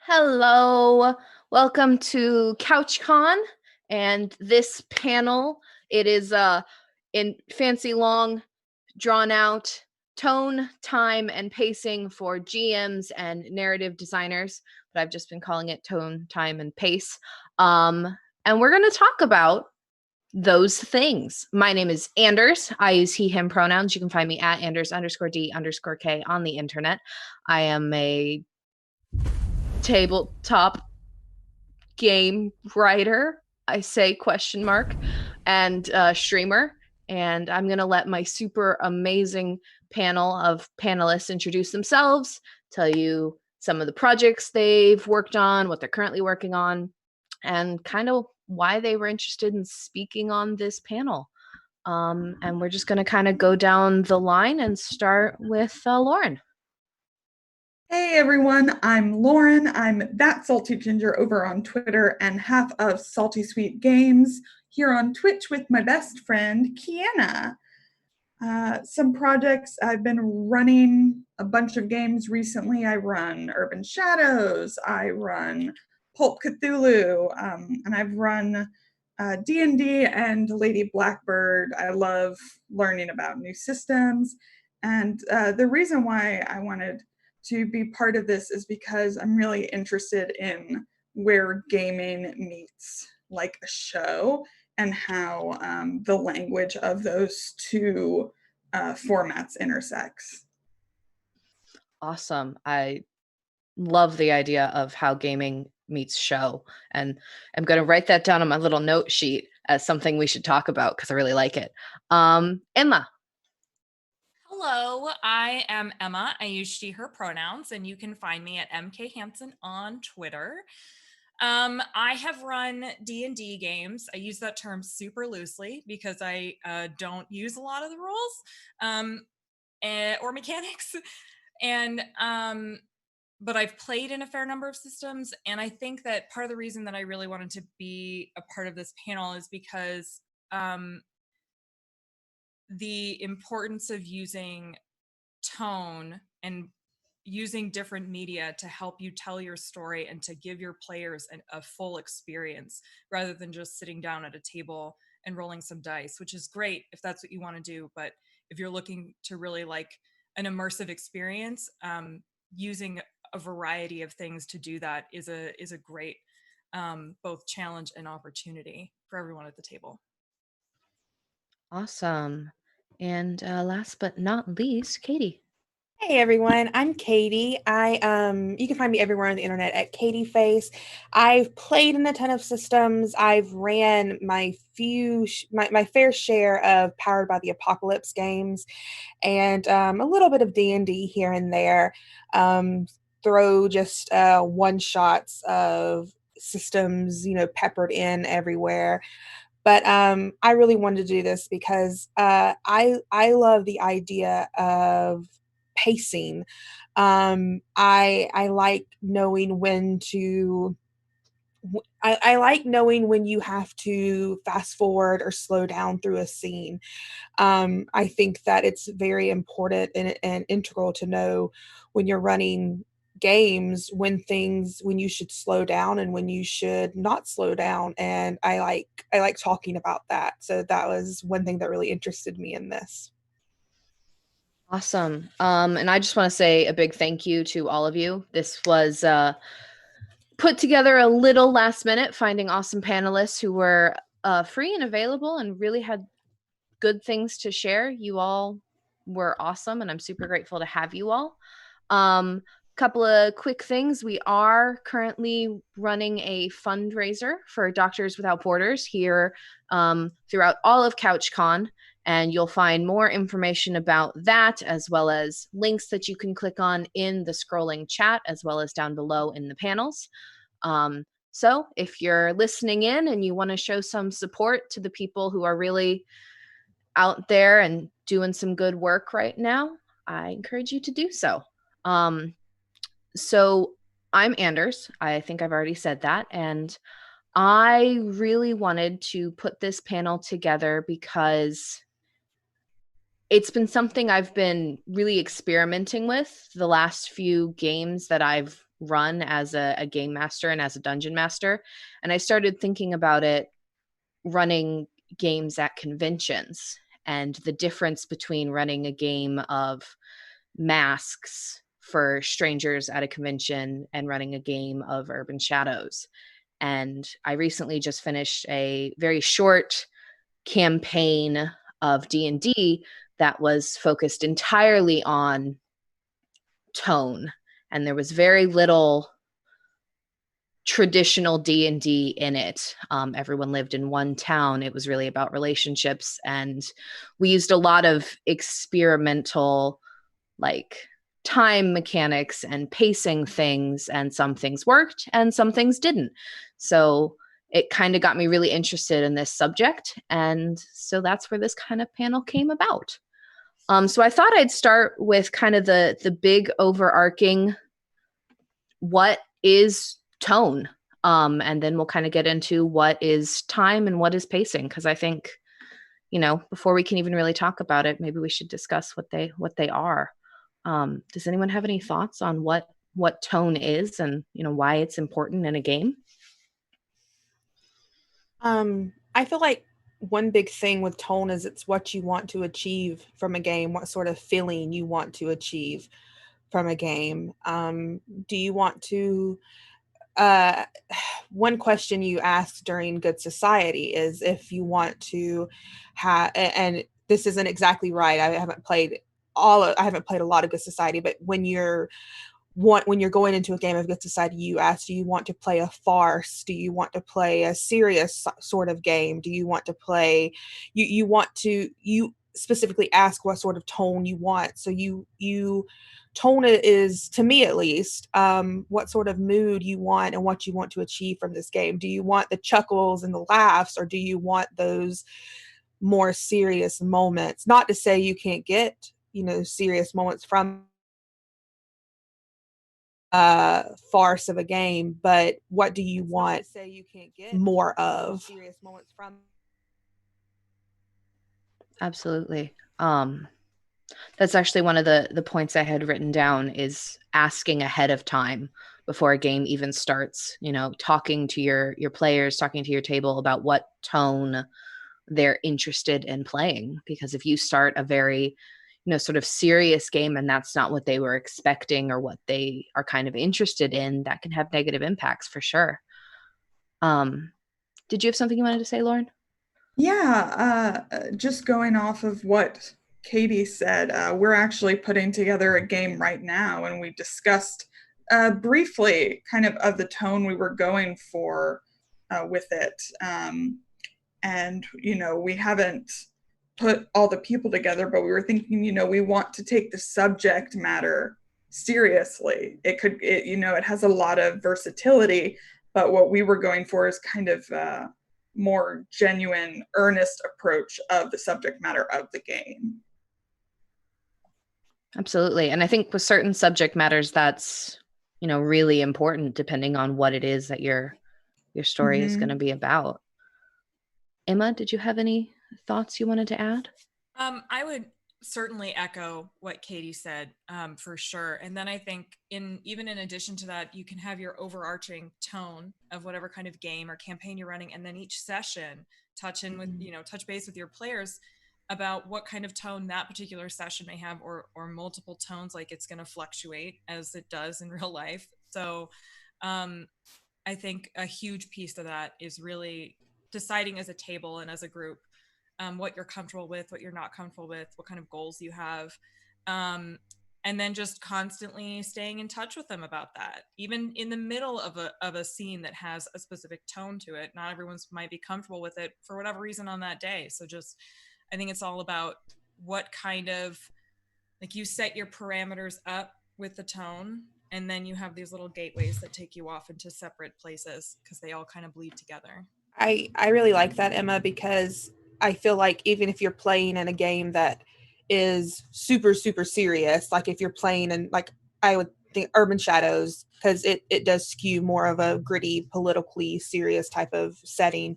Hello, welcome to CouchCon, and this panel, it is in fancy long, drawn out tone, time, and pacing for GMs and narrative designers, but I've just been calling it tone, time, and pace. And we're going to talk about those things. My name is Anders. I use he, him pronouns. You can find me at Anders_D_K on the internet. I am a tabletop game writer, I say question mark, and streamer. And I'm going to let my super amazing panel of panelists introduce themselves, tell you some of the projects they've worked on, what they're currently working on, and kind of why they were interested in speaking on this panel. And we're just going to kind of go down the line and start with Lauren. Hey everyone, I'm Lauren. I'm that salty ginger over on Twitter and half of Salty Sweet Games here on Twitch with my best friend Kiana. Some projects I've been running a bunch of games recently. I run Urban Shadows, I run Pulp Cthulhu, and I've run D&D and Lady Blackbird. I love learning about new systems. And the reason why I wanted to be part of this is because I'm really interested in where gaming meets like a show and how the language of those two formats intersects. Awesome. I love the idea of how gaming meets show. And I'm going to write that down on my little note sheet as something we should talk about because I really like it. Emma. Hello, I am Emma. I use she, her pronouns, and you can find me at MK Hansen on Twitter. I have run D&D games. I use that term super loosely because I don't use a lot of the rules or mechanics. And but I've played in a fair number of systems, and I think that part of the reason that I really wanted to be a part of this panel is because the importance of using tone and using different media to help you tell your story and to give your players a full experience rather than just sitting down at a table and rolling some dice, which is great if that's what you want to do. But if you're looking to really like an immersive experience, using a variety of things to do that is a great both challenge and opportunity for everyone at the table. Awesome. And last but not least, Katie. Hey everyone, I'm Katie. You can find me everywhere on the internet at Katie Face. I've played in a ton of systems. I've ran my fair share of Powered by the Apocalypse games, and a little bit of D&D here and there. Throw just one shots of systems, peppered in everywhere. But I really wanted to do this because I love the idea of pacing. I like knowing when to. I like knowing when you have to fast forward or slow down through a scene. I think that it's very important and integral to know when you're running games when you should slow down and when you should not slow down, and I like talking about that. So that was one thing that really interested me in this. Awesome. And I just want to say a big thank you to all of you. This was put together a little last minute, finding awesome panelists who were free and available and really had good things to share. You all were awesome, and I'm super grateful to have you all. Couple of quick things. We are currently running a fundraiser for Doctors Without Borders here throughout all of CouchCon, and you'll find more information about that as well as links that you can click on in the scrolling chat as well as down below in the panels. So if you're listening in and you want to show some support to the people who are really out there and doing some good work right now, I encourage you to do so. So I'm Anders. I think I've already said that. And I really wanted to put this panel together because it's been something I've been really experimenting with the last few games that I've run as a game master and as a dungeon master. And I started thinking about it running games at conventions and the difference between running a game of masks for strangers at a convention and running a game of Urban Shadows. And I recently just finished a very short campaign of D&D that was focused entirely on tone, and there was very little traditional D&D in it. Everyone lived in one town. It was really about relationships, and we used a lot of experimental like time mechanics and pacing things, and some things worked and some things didn't. So it kind of got me really interested in this subject, and so that's where this kind of panel came about. So I thought I'd start with kind of the big overarching, what is tone? And then we'll kind of get into what is time and what is pacing, because I think, before we can even really talk about it, maybe we should discuss what they are. Does anyone have any thoughts on what tone is and why it's important in a game? I feel like one big thing with tone is it's what you want to achieve from a game, what sort of feeling you want to achieve from a game. Do you want to one question you asked during Good Society is if you want to have, and this isn't exactly right, I haven't played a lot of Good Society, but when you're going into a game of Good Society, you ask, do you want to play a farce? Do you want to play a serious sort of game? Do you want to play, you specifically ask what sort of tone you want. So you tone it is, to me at least, what sort of mood you want and what you want to achieve from this game. Do you want the chuckles and the laughs, or do you want those more serious moments? Not to say you can't get, serious moments from farce of a game, but what do you want more of? Serious moments from. Absolutely. That's actually one of the points I had written down, is asking ahead of time before a game even starts, talking to your players, talking to your table about what tone they're interested in playing. Because if you start a very sort of serious game and that's not what they were expecting or what they are kind of interested in, that can have negative impacts for sure. Did you have something you wanted to say, Lauren? Yeah, just going off of what Katie said, we're actually putting together a game right now, and we discussed briefly kind of the tone we were going for with it. And, we haven't put all the people together, but we were thinking, we want to take the subject matter seriously. It has a lot of versatility, but what we were going for is kind of more genuine, earnest approach of the subject matter of the game. Absolutely. And I think with certain subject matters, that's, really important depending on what it is that your story is going to be about. Emma, did you have any thoughts you wanted to add? I would certainly echo what Katie said, for sure. And then I think even in addition to that, you can have your overarching tone of whatever kind of game or campaign you're running, and then each session touch base with your players about what kind of tone that particular session may have, or multiple tones, like it's going to fluctuate as it does in real life. So I think a huge piece of that is really deciding as a table and as a group what you're comfortable with, what you're not comfortable with, what kind of goals you have. And then just constantly staying in touch with them about that. Even in the middle of a scene that has a specific tone to it, not everyone's might be comfortable with it for whatever reason on that day. So I think it's all about what kind of, like, you set your parameters up with the tone, and then you have these little gateways that take you off into separate places because they all kind of bleed together. I really like that, Emma, because I feel like even if you're playing in a game that is super, super serious, like if you're playing in, like, I would think Urban Shadows, because it does skew more of a gritty, politically serious type of setting.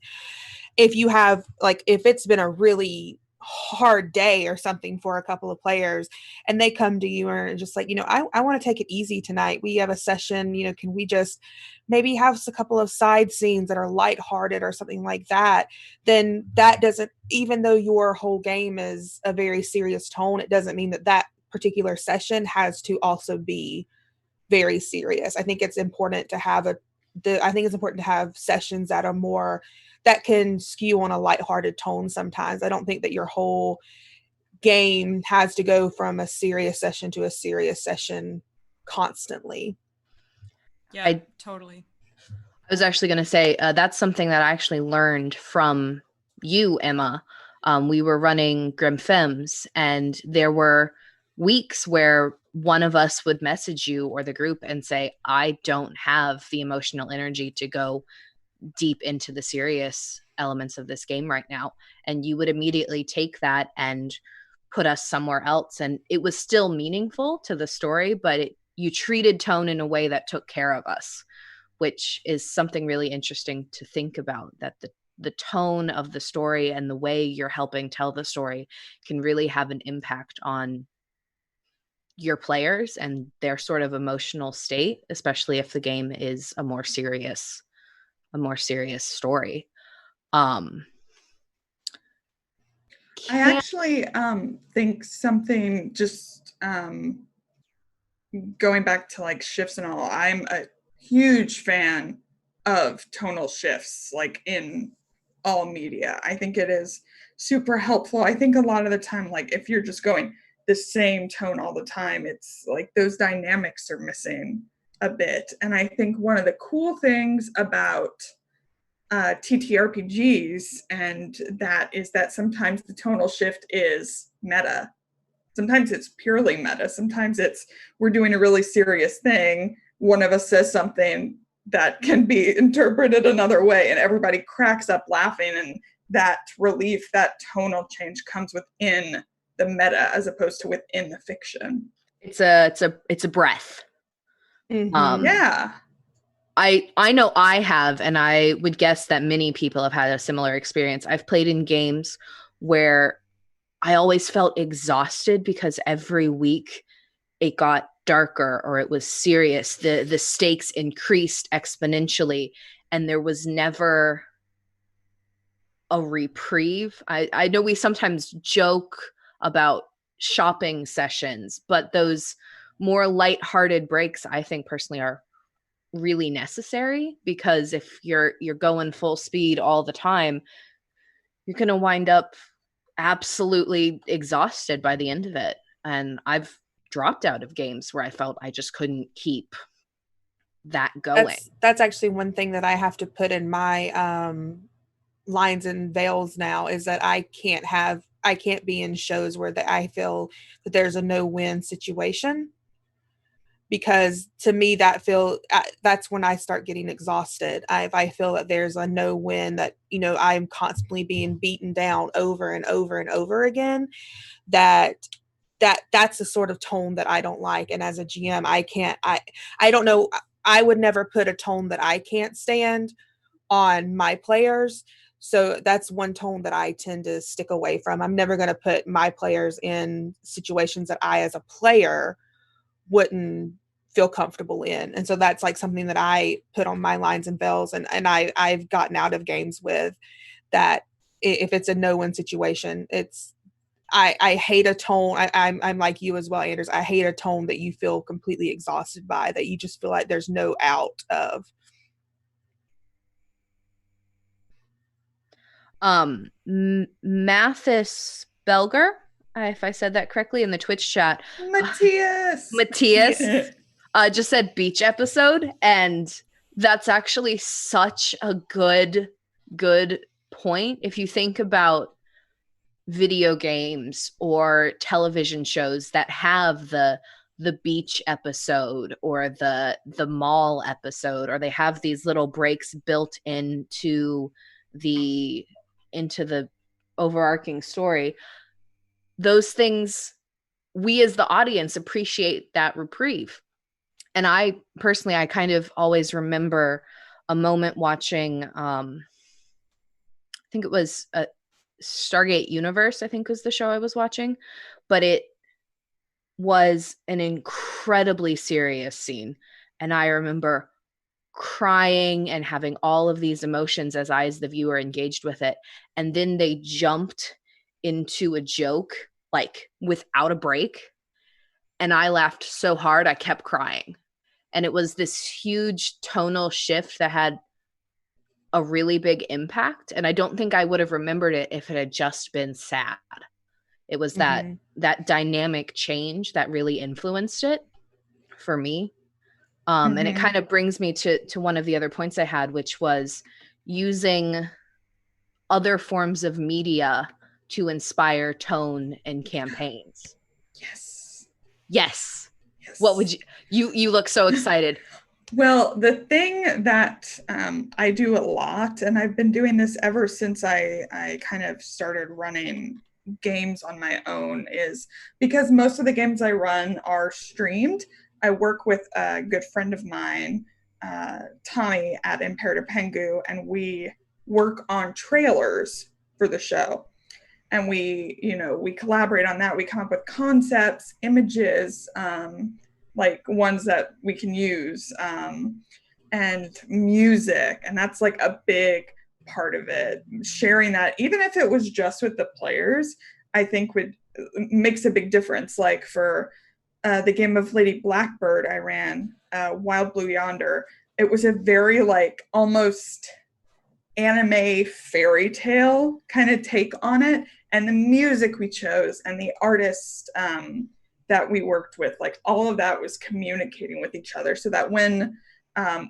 If you have, like, if it's been a really hard day or something for a couple of players, and they come to you and are just like, I want to take it easy tonight. We have a session, can we just maybe have a couple of side scenes that are lighthearted or something like that? Then that doesn't, even though your whole game is a very serious tone, it doesn't mean that that particular session has to also be very serious. I think it's important to have sessions that are more, that can skew on a lighthearted tone sometimes. I don't think that your whole game has to go from a serious session to a serious session constantly. Yeah, totally. I was actually going to say that's something that I actually learned from you, Emma. We were running Grim Femmes, and there were weeks where one of us would message you or the group and say, I don't have the emotional energy to go deep into the serious elements of this game right now. And you would immediately take that and put us somewhere else. And it was still meaningful to the story, but you treated tone in a way that took care of us, which is something really interesting to think about, that the tone of the story and the way you're helping tell the story can really have an impact on your players and their sort of emotional state, especially if the game is a more serious story. I actually think something, just going back to like shifts and all, I'm a huge fan of tonal shifts, like in all media. I think it is super helpful. I think a lot of the time, like if you're just going the same tone all the time, it's like those dynamics are missing a bit. And I think one of the cool things about TTRPGs, and that is that sometimes the tonal shift is meta. Sometimes it's purely meta. Sometimes it's, we're doing a really serious thing. One of us says something that can be interpreted another way, and everybody cracks up laughing. And that relief, that tonal change comes within the meta as opposed to within the fiction. It's a breath. Mm-hmm. Yeah. I know I have, and I would guess that many people have had a similar experience. I've played in games where I always felt exhausted because every week it got darker or it was serious. The stakes increased exponentially, and there was never a reprieve. I know we sometimes joke about shopping sessions, but those more lighthearted breaks, I think personally, are really necessary, because if you're going full speed all the time, you're going to wind up absolutely exhausted by the end of it. And I've dropped out of games where I felt I just couldn't keep that going. That's actually one thing that I have to put in my lines and veils now, is that I can't be in shows where I feel that there's a no-win situation, because to me that's when I start getting exhausted. If I feel that there's a no win, that I'm constantly being beaten down over and over and over again, that's the sort of tone that I don't like. And as a GM, I don't know, I would never put a tone that I can't stand on my players. So that's one tone that I tend to stick away from. I'm never going to put my players in situations that I as a player wouldn't feel comfortable in. And so that's like something that I put on my lines and bells, and I've gotten out of games with that. If it's a no-win situation, I hate a tone. I'm like you as well, Anders. I hate a tone that you feel completely exhausted by, that you just feel like there's no out of. Mathis Belger, if I said that correctly in the Twitch chat, Matthias just said beach episode, and that's actually such a good point. If you think about video games or television shows that have the beach episode or the mall episode, or they have these little breaks built into the overarching story, those things, we as the audience appreciate that reprieve. And I personally, I kind of always remember a moment watching, I think it was Stargate Universe, I think was the show I was watching, but it was an incredibly serious scene. And I remember crying and having all of these emotions as I, as the viewer, engaged with it. And then they jumped into a joke, like without a break. And I laughed so hard, I kept crying. And it was this huge tonal shift that had a really big impact. And I don't think I would have remembered it if it had just been sad. It was that that dynamic change that really influenced it for me. And it kind of brings me to one of the other points I had, which was using other forms of media to inspire tone and campaigns. Yes. Yes. What would you look so excited. Well, the thing that I do a lot, and I've been doing this ever since I kind of started running games on my own, is because most of the games I run are streamed. I work with a good friend of mine, Tommy at Imperative Pengu, and we work on trailers for the show. And we collaborate on that. We come up with concepts, images, like ones that we can use, and music. And that's like a big part of it. Sharing that, even if it was just with the players, I think would makes a big difference. Like for the game of Lady Blackbird I ran, Wild Blue Yonder, it was a very like almost anime fairy tale kind of take on it. And the music we chose and the artist that we worked with, like all of that was communicating with each other, so that when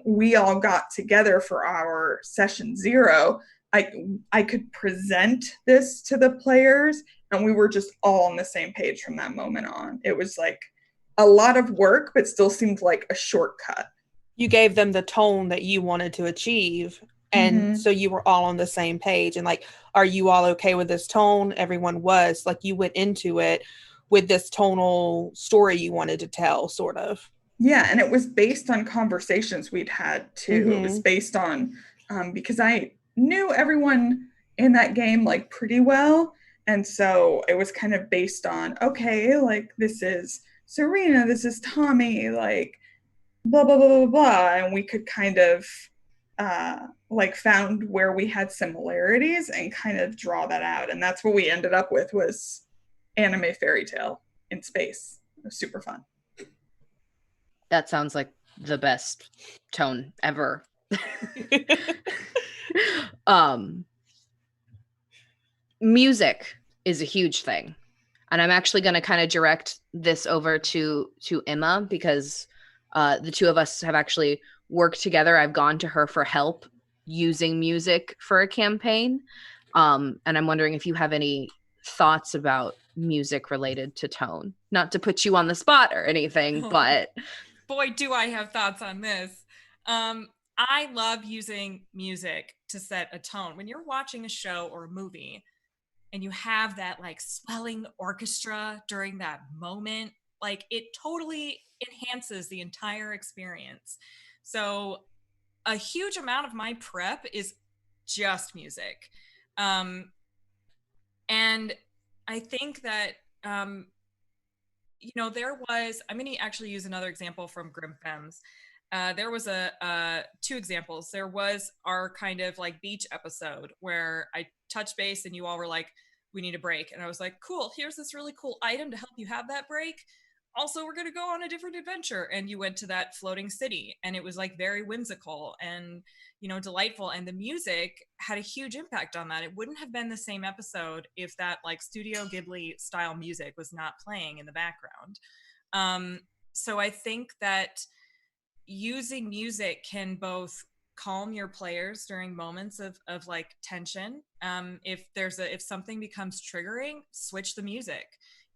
we all got together for our session 0, I could present this to the players, and we were just all on the same page from that moment on. It was like a lot of work, but still seemed like a shortcut. You gave them the tone that you wanted to achieve. And so you were all on the same page. And like, are you all okay with this tone? Everyone was. Like, you went into it with this tonal story you wanted to tell, sort of. Yeah, and it was based on conversations we'd had too. It was based on because I knew everyone in that game like pretty well, and so it was kind of based on, okay, like this is Serena, this is Tommy, like blah blah blah blah blah, and we could kind of like found where we had similarities and kind of draw that out, and that's what we ended up with was anime fairy tale in space. It was super fun. That sounds like the best tone ever. Music is a huge thing. And I'm actually going to kind of direct this over to Emma, because the two of us have actually worked together. I've gone to her for help using music for a campaign. And I'm wondering if you have any thoughts about music related to tone. Not to put you on the spot or anything, but... Boy, do I have thoughts on this. I love using music to set a tone. When you're watching a show or a movie and you have that like swelling orchestra during that moment, like it totally enhances the entire experience. So a huge amount of my prep is just music. And I think that, there was, I'm going to actually use another example from Grim Femmes. There was two examples. There was our kind of like beach episode where I touched base and you all were like, we need a break. And I was like, cool, here's this really cool item to help you have that break. Also, we're going to go on a different adventure. And you went to that floating city, and it was like very whimsical and, delightful. And the music had a huge impact on that. It wouldn't have been the same episode if that like Studio Ghibli style music was not playing in the background. So I think that using music can both calm your players during moments of like tension. If something becomes triggering, switch the music.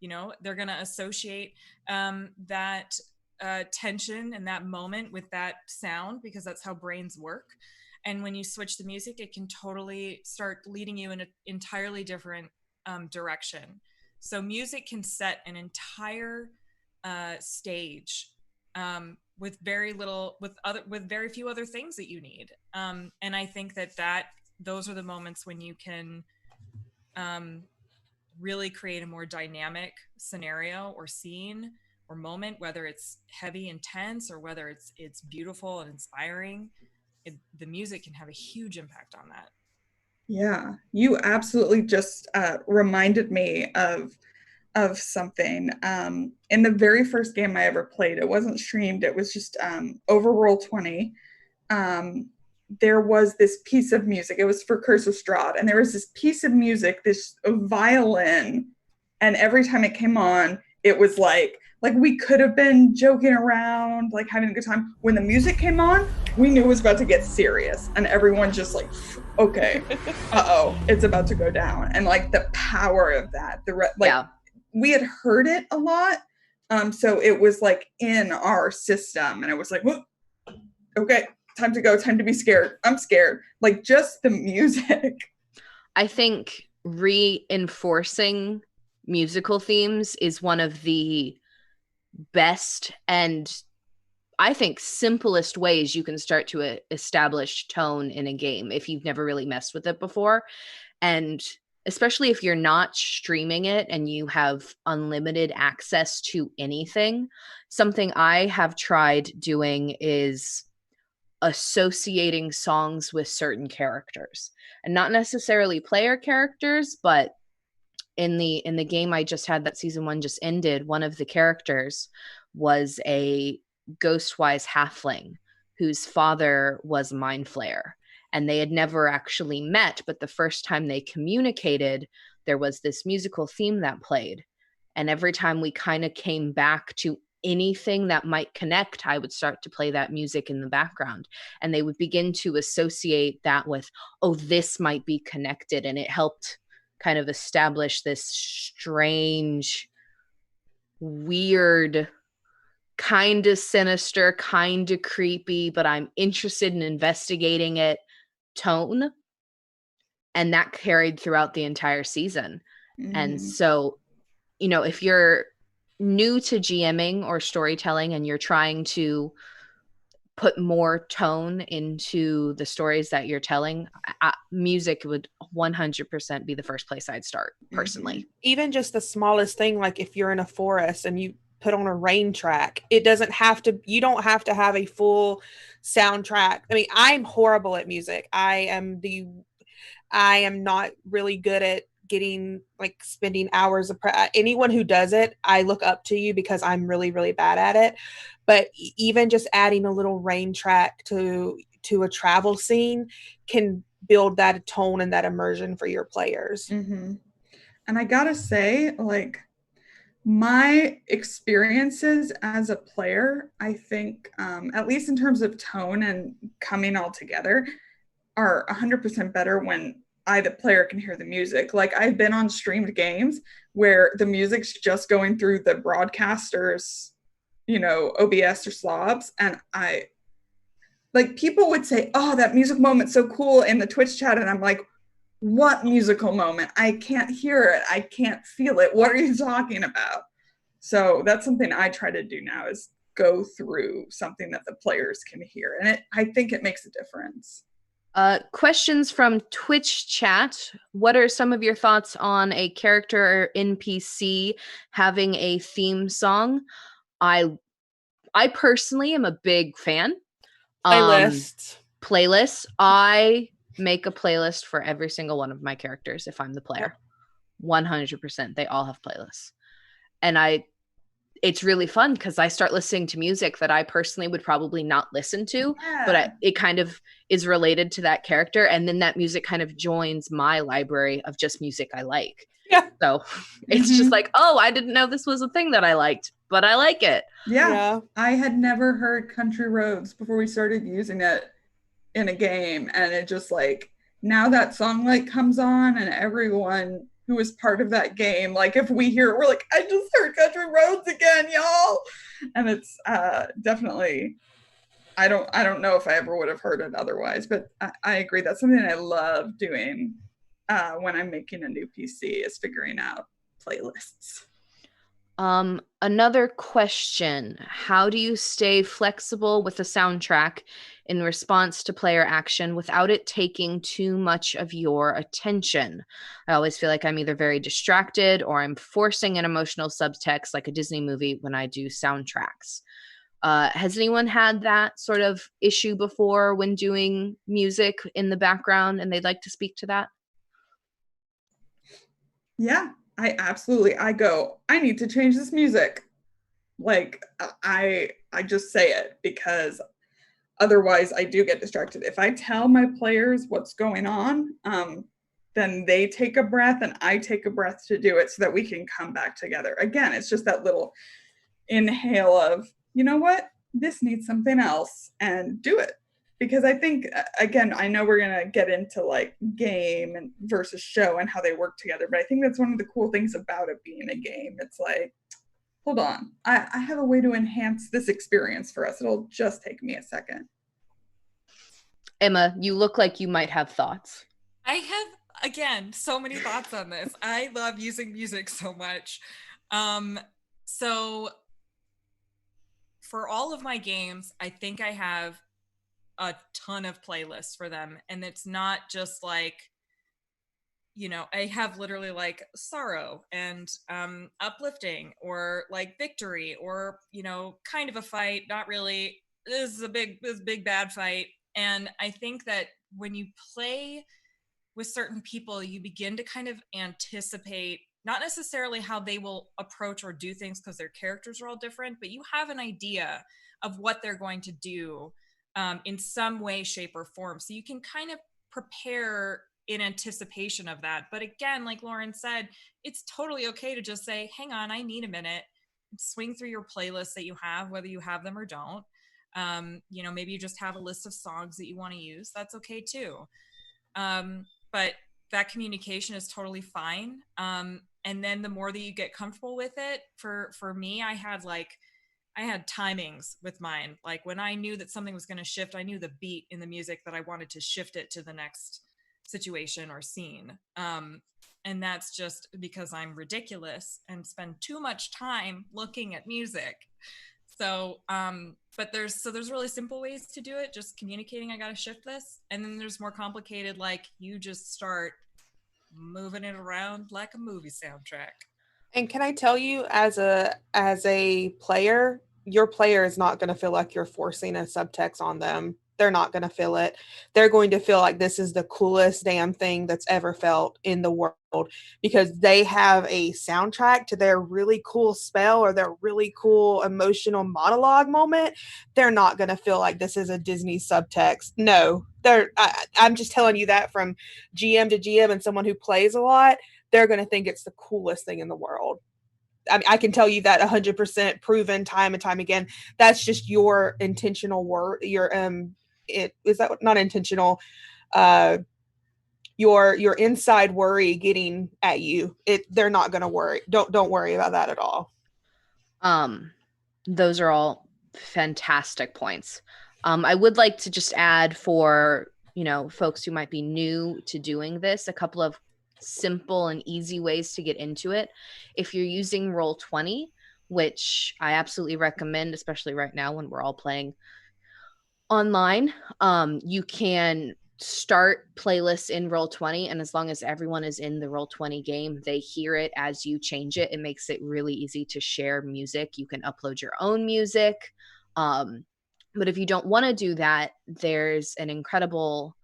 They're going to associate that tension and that moment with that sound, because that's how brains work. And when you switch the music, it can totally start leading you in an entirely different direction. So music can set an entire stage with very few other things that you need. And I think that those are the moments when you can really create a more dynamic scenario or scene or moment, whether it's heavy and tense or whether it's beautiful and inspiring. The music can have a huge impact on that. Yeah, you absolutely just reminded me of something. In the very first game I ever played, it wasn't streamed, it was just over Roll20. There was this piece of music. It was for Curse of Strahd, and there was this piece of music, this violin, and every time it came on, it was like we could have been joking around, like having a good time. When the music came on, we knew it was about to get serious, and everyone just like, okay, it's about to go down. And like the power of that, we had heard it a lot, so it was like in our system, and it was like, okay, time to go, time to be scared. I'm scared. Like just the music. I think reinforcing musical themes is one of the best and I think simplest ways you can start to establish tone in a game if you've never really messed with it before. And especially if you're not streaming it and you have unlimited access to anything, something I have tried doing is associating songs with certain characters, and not necessarily player characters, but in the game I just had that season 1 just ended, one of the characters was a ghostwise halfling whose father was mind flayer, and they had never actually met, but the first time they communicated, there was this musical theme that played, and every time we kind of came back to anything that might connect, I would start to play that music in the background, and they would begin to associate that with, oh, this might be connected, and it helped kind of establish this strange, weird, kind of sinister, kind of creepy, but I'm interested in investigating it tone. And that carried throughout the entire season. And so, if you're new to GMing or storytelling and you're trying to put more tone into the stories that you're telling, music would 100% be the first place I'd start personally. Even just the smallest thing, like if you're in a forest and you put on a rain track, you don't have to have a full soundtrack. I mean, I'm horrible at music. I am not really good at spending hours of anyone who does it, I look up to you because I'm really, really bad at it. But even just adding a little rain track to a travel scene can build that tone and that immersion for your players. And I gotta say, like, my experiences as a player, I think, at least in terms of tone and coming all together, are 100% better when I, the player, can hear the music. Like, I've been on streamed games where the music's just going through the broadcasters, OBS or slobs, and people would say, oh, that music moment's so cool in the Twitch chat, and I'm like, what musical moment? I can't hear it. I can't feel it. What are you talking about? So that's something I try to do now, is go through something that the players can hear. And I think it makes a difference. Questions from Twitch chat. What are some of your thoughts on a character or NPC having a theme song? I personally am a big fan. Playlists. I make a playlist for every single one of my characters if I'm the player. 100%. They all have playlists. And it's really fun because I start listening to music that I personally would probably not listen to, but it kind of is related to that character. And then that music kind of joins my library of just music I like. Yeah. So it's just like, oh, I didn't know this was a thing that I liked, but I like it. Yeah. I had never heard Country Roads before we started using it in a game. And it just now that song comes on, and everyone who was part of that game, if we hear it, we're like, I just heard Country Roads again, y'all. And it's definitely, I don't know if I ever would have heard it otherwise, but I agree. That's something I love doing when I'm making a new PC, is figuring out playlists. Another question. How do you stay flexible with the soundtrack in response to player action without it taking too much of your attention? I always feel like I'm either very distracted or I'm forcing an emotional subtext like a Disney movie when I do soundtracks. Has anyone had that sort of issue before when doing music in the background and they'd like to speak to that? Yeah, I go, I need to change this music. Like I just say it because otherwise I do get distracted. If I tell my players what's going on, then they take a breath and I take a breath to do it so that we can come back together. Again, it's just that little inhale of, you know what, this needs something else, and do it. Because I think, again, I know we're going to get into like game and versus show and how they work together, but I think that's one of the cool things about it being a game. It's like, hold on, I have a way to enhance this experience for us. It'll just take me a second. Emma, you look like you might have thoughts. I have, again, so many thoughts on this. I love using music so much. So for all of my games, I think I have a ton of playlists for them. And it's not just like, I have literally like sorrow and uplifting, or like victory, or, kind of a fight, not really. This is a big bad fight. And I think that when you play with certain people, you begin to kind of anticipate not necessarily how they will approach or do things because their characters are all different, but you have an idea of what they're going to do in some way, shape, or form. So you can kind of prepare in anticipation of that. But again, like Lauren said, it's totally okay to just say, hang on, I need a minute. Swing through your playlists that you have, whether you have them or don't. Maybe you just have a list of songs that you want to use. That's okay too. But that communication is totally fine. And then the more that you get comfortable with it, for me, I had timings with mine. Like when I knew that something was going to shift, I knew the beat in the music that I wanted to shift it to the next situation or scene. And that's just because I'm ridiculous and spend too much time looking at music. So, but there's really simple ways to do it. Just communicating, I got to shift this. And then there's more complicated, like you just start moving it around like a movie soundtrack. And can I tell you, as a player, your player is not going to feel like you're forcing a subtext on them. They're not going to feel it. They're going to feel like this is the coolest damn thing that's ever felt in the world, because they have a soundtrack to their really cool spell or their really cool emotional monologue moment. They're not going to feel like this is a Disney subtext. No, I'm just telling you that from GM to GM and someone who plays a lot. They're going to think it's the coolest thing in the world. I mean, I can tell you that 100% proven time and time again. That's just your intentional work. Is that not intentional? Your inside worry getting at you. They're not going to worry. Don't worry about that at all. Those are all fantastic points. I would like to just add for, folks who might be new to doing this, a couple of simple and easy ways to get into it. If you're using Roll20, which I absolutely recommend, especially right now when we're all playing online, you can start playlists in Roll20, and as long as everyone is in the Roll20 game, they hear it as you change it. It makes it really easy to share music. You can upload your own music. But if you don't want to do that, there's an incredible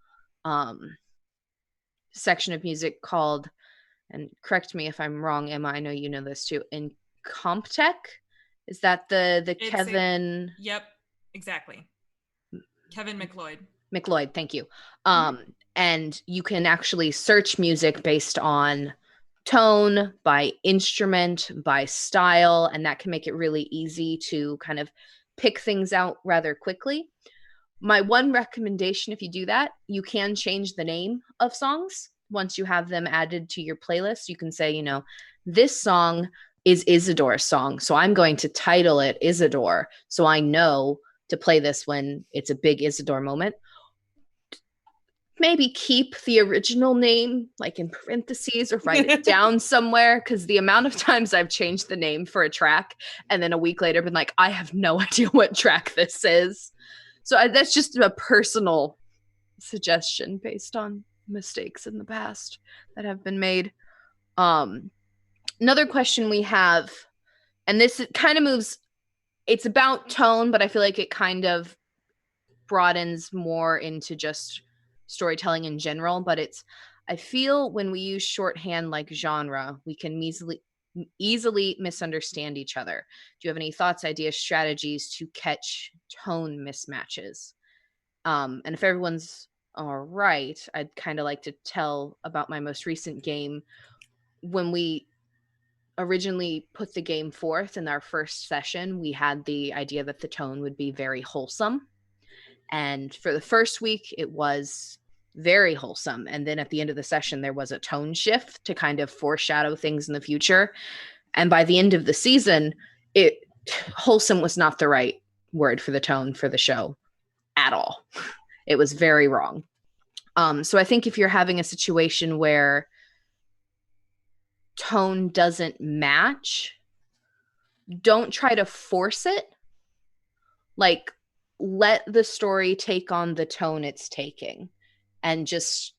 section of music called, and correct me if I'm wrong, Emma, I know you know this too, in Comptech. Is that the Kevin? Yep, exactly. Kevin McLeod, thank you. And you can actually search music based on tone, by instrument, by style, and that can make it really easy to kind of pick things out rather quickly. My one recommendation, if you do that, you can change the name of songs. Once you have them added to your playlist, you can say, this song is Isadore's song, so I'm going to title it Isadore, so I know to play this when it's a big Isadore moment. maybe keep the original name like in parentheses or write it down somewhere, because the amount of times I've changed the name for a track and then a week later been like, I have no idea what track this is. So that's just a personal suggestion based on mistakes in the past that have been made. Another question we have, and this kind of moves, it's about tone, but I feel like it kind of broadens more into just storytelling in general. But I feel when we use shorthand like genre, we can easily misunderstand each other. Do you have any thoughts, ideas, strategies to catch tone mismatches? And if everyone's all right, I'd kind of like to tell about my most recent game. When we originally put the game forth in our first session, we had the idea that the tone would be very wholesome. And for the first week, it was very wholesome. And then at the end of the session, there was a tone shift to kind of foreshadow things in the future. And by the end of the season, wholesome was not the right word for the tone for the show at all. It was very wrong. So I think if you're having a situation where tone doesn't match, don't try to force it. Like, let the story take on the tone it's taking, and just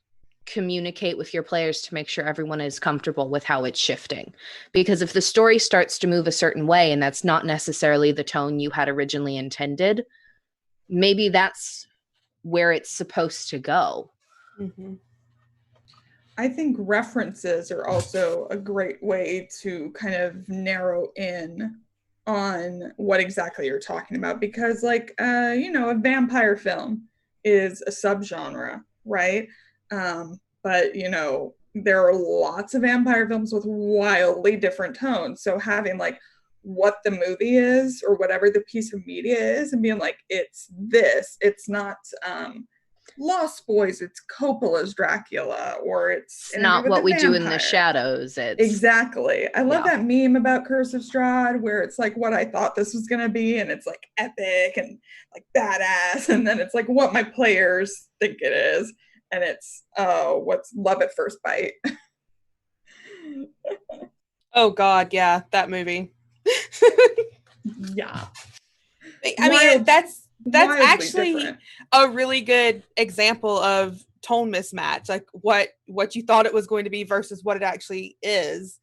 communicate with your players to make sure everyone is comfortable with how it's shifting. Because if the story starts to move a certain way and that's not necessarily the tone you had originally intended, maybe that's where it's supposed to go. Mm-hmm. I think references are also a great way to kind of narrow in on what exactly you're talking about, because like a vampire film is a subgenre, right? But there are lots of vampire films with wildly different tones, so having like what the movie is or whatever the piece of media is and being like, it's this, it's not Lost Boys, it's Coppola's Dracula, or it's not what we do in the shadows. It's exactly. I love that meme about Curse of Strahd where it's like what I thought this was gonna be, and it's like epic and like badass, and then it's like what my players think it is, and it's what's Love at First Bite. Oh God, yeah, that movie. Yeah. I mean, that's actually different. A really good example of tone mismatch, like what you thought it was going to be versus what it actually is.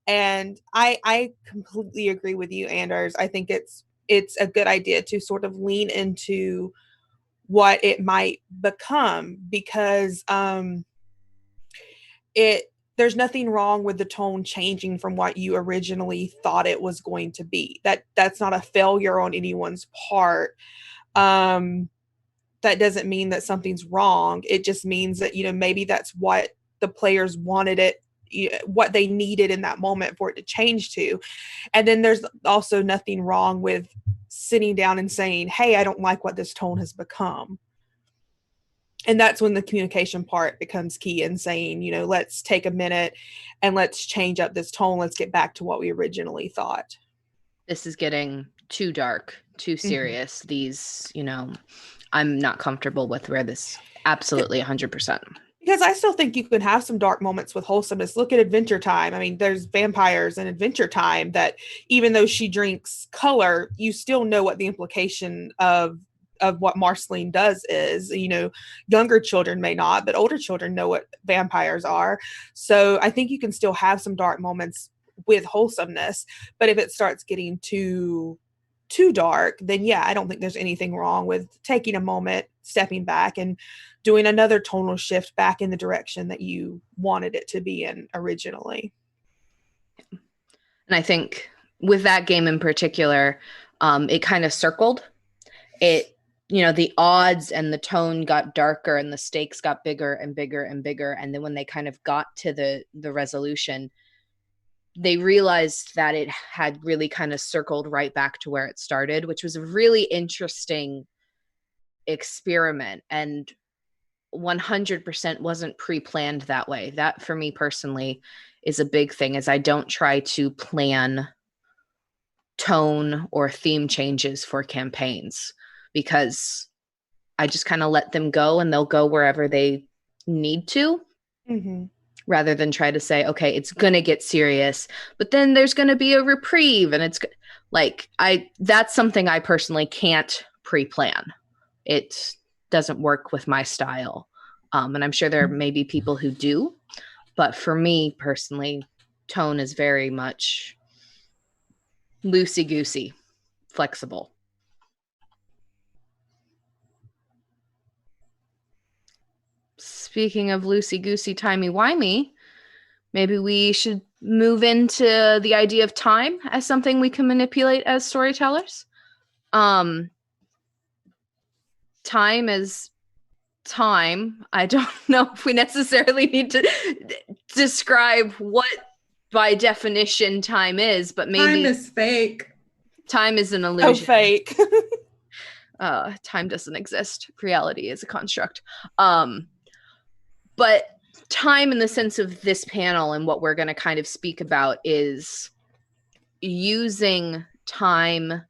And I completely agree with you, Anders. I think it's a good idea to sort of lean into what it might become, because there's nothing wrong with the tone changing from what you originally thought it was going to be. That's not a failure on anyone's part. That doesn't mean that something's wrong. It just means that, maybe that's what the players wanted it, what they needed in that moment for it to change to. And then there's also nothing wrong with sitting down and saying, hey, I don't like what this tone has become. And that's when the communication part becomes key, and saying, let's take a minute and let's change up this tone. Let's get back to what we originally thought. This is getting too dark, too serious. These, I'm not comfortable with where this absolutely 100%. Because I still think you can have some dark moments with wholesomeness. Look at Adventure Time. I mean, there's vampires in Adventure Time that even though she drinks color, you still know what the implication of what Marceline does is. Younger children may not, but older children know what vampires are. So I think you can still have some dark moments with wholesomeness, but if it starts getting too dark, then yeah, I don't think there's anything wrong with taking a moment, stepping back, and doing another tonal shift back in the direction that you wanted it to be in originally. And I think with that game in particular, it kind of circled it. The odds and the tone got darker and the stakes got bigger and bigger and bigger. And then when they kind of got to the resolution, they realized that it had really kind of circled right back to where it started, which was a really interesting experiment, and 100% wasn't pre-planned that way. That for me personally is a big thing, is I don't try to plan tone or theme changes for campaigns, because I just kind of let them go, and they'll go wherever they need to, rather than try to say, okay, it's going to get serious, but then there's going to be a reprieve. And it's like, that's something I personally can't pre-plan. It doesn't work with my style. And I'm sure there may be people who do, but for me personally, tone is very much loosey-goosey, flexible. Speaking of loosey-goosey, timey-wimey, maybe we should move into the idea of time as something we can manipulate as storytellers. Time is time. I don't know if we necessarily need to describe what by definition time is, but maybe time is fake. Time is an illusion. Oh, fake. Time doesn't exist. Reality is a construct. But time, in the sense of this panel and what we're going to kind of speak about, is using time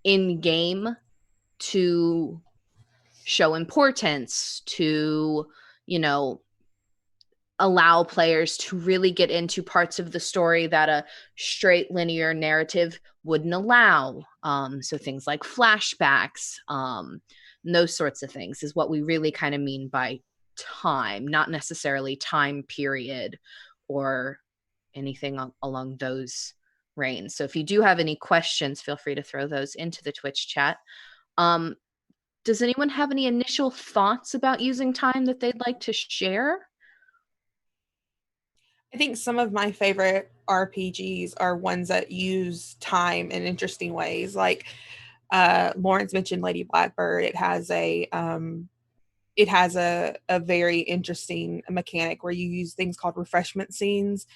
in game to show importance, to, allow players to really get into parts of the story that a straight linear narrative wouldn't allow. So things like flashbacks, and those sorts of things is what we really kind of mean by time, not necessarily time period or anything along those reigns. So if you do have any questions, feel free to throw those into the Twitch chat. Does anyone have any initial thoughts about using time that they'd like to share? I think some of my favorite RPGs are ones that use time in interesting ways. Like Lawrence mentioned Lady Blackbird. It has a very interesting mechanic where you use things called refreshment scenes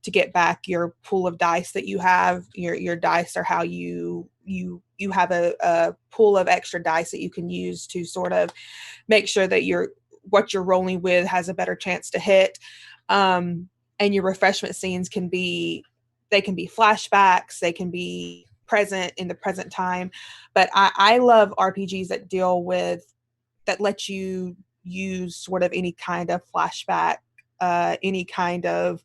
to get back your pool of dice that you have. Your dice are how you have a pool of extra dice that you can use to sort of make sure that what you're rolling with has a better chance to hit. And your refreshment scenes can be flashbacks, they can be present in the present time. But I love RPGs that let you use sort of any kind of flashback, any kind of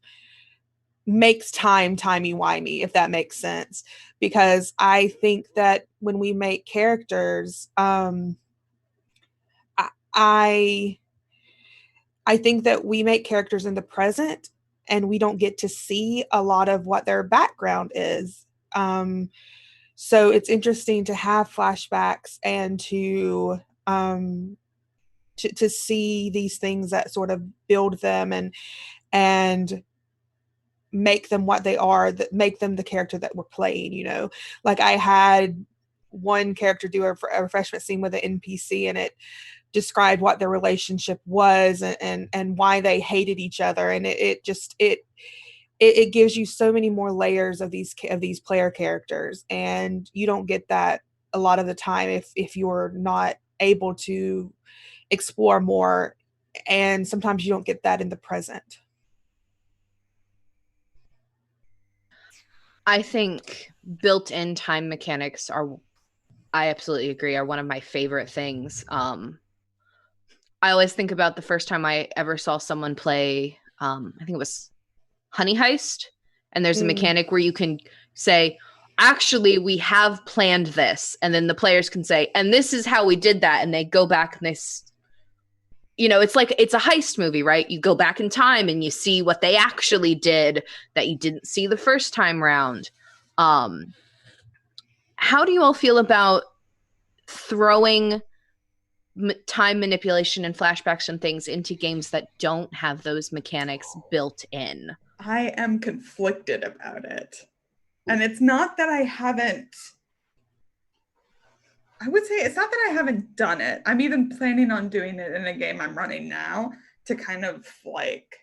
makes timey-wimey, if that makes sense. Because I think that when we make characters, I think that we make characters in the present and we don't get to see a lot of what their background is. So it's interesting to have flashbacks and to see these things that sort of build them and make them what they are, that make them the character that we're playing. Like I had one character do a refreshment scene with an NPC, and it described what their relationship was and why they hated each other, and it gives you so many more layers of these player characters, and you don't get that a lot of the time if you're not able to explore more, and sometimes you don't get that in the present. I think built-in time mechanics I absolutely agree, are one of my favorite things. I always think about the first time I ever saw someone play, I think it was Honey Heist, and there's a mechanic where you can say, actually, we have planned this, and then the players can say, and this is how we did that, and they go back and it's like, it's a heist movie, right? You go back in time and you see what they actually did that you didn't see the first time round. How do you all feel about throwing time manipulation and flashbacks and things into games that don't have those mechanics built in? I am conflicted about it. And it's not that I would say it's not that I haven't done it. I'm even planning on doing it in a game I'm running now, to kind of like,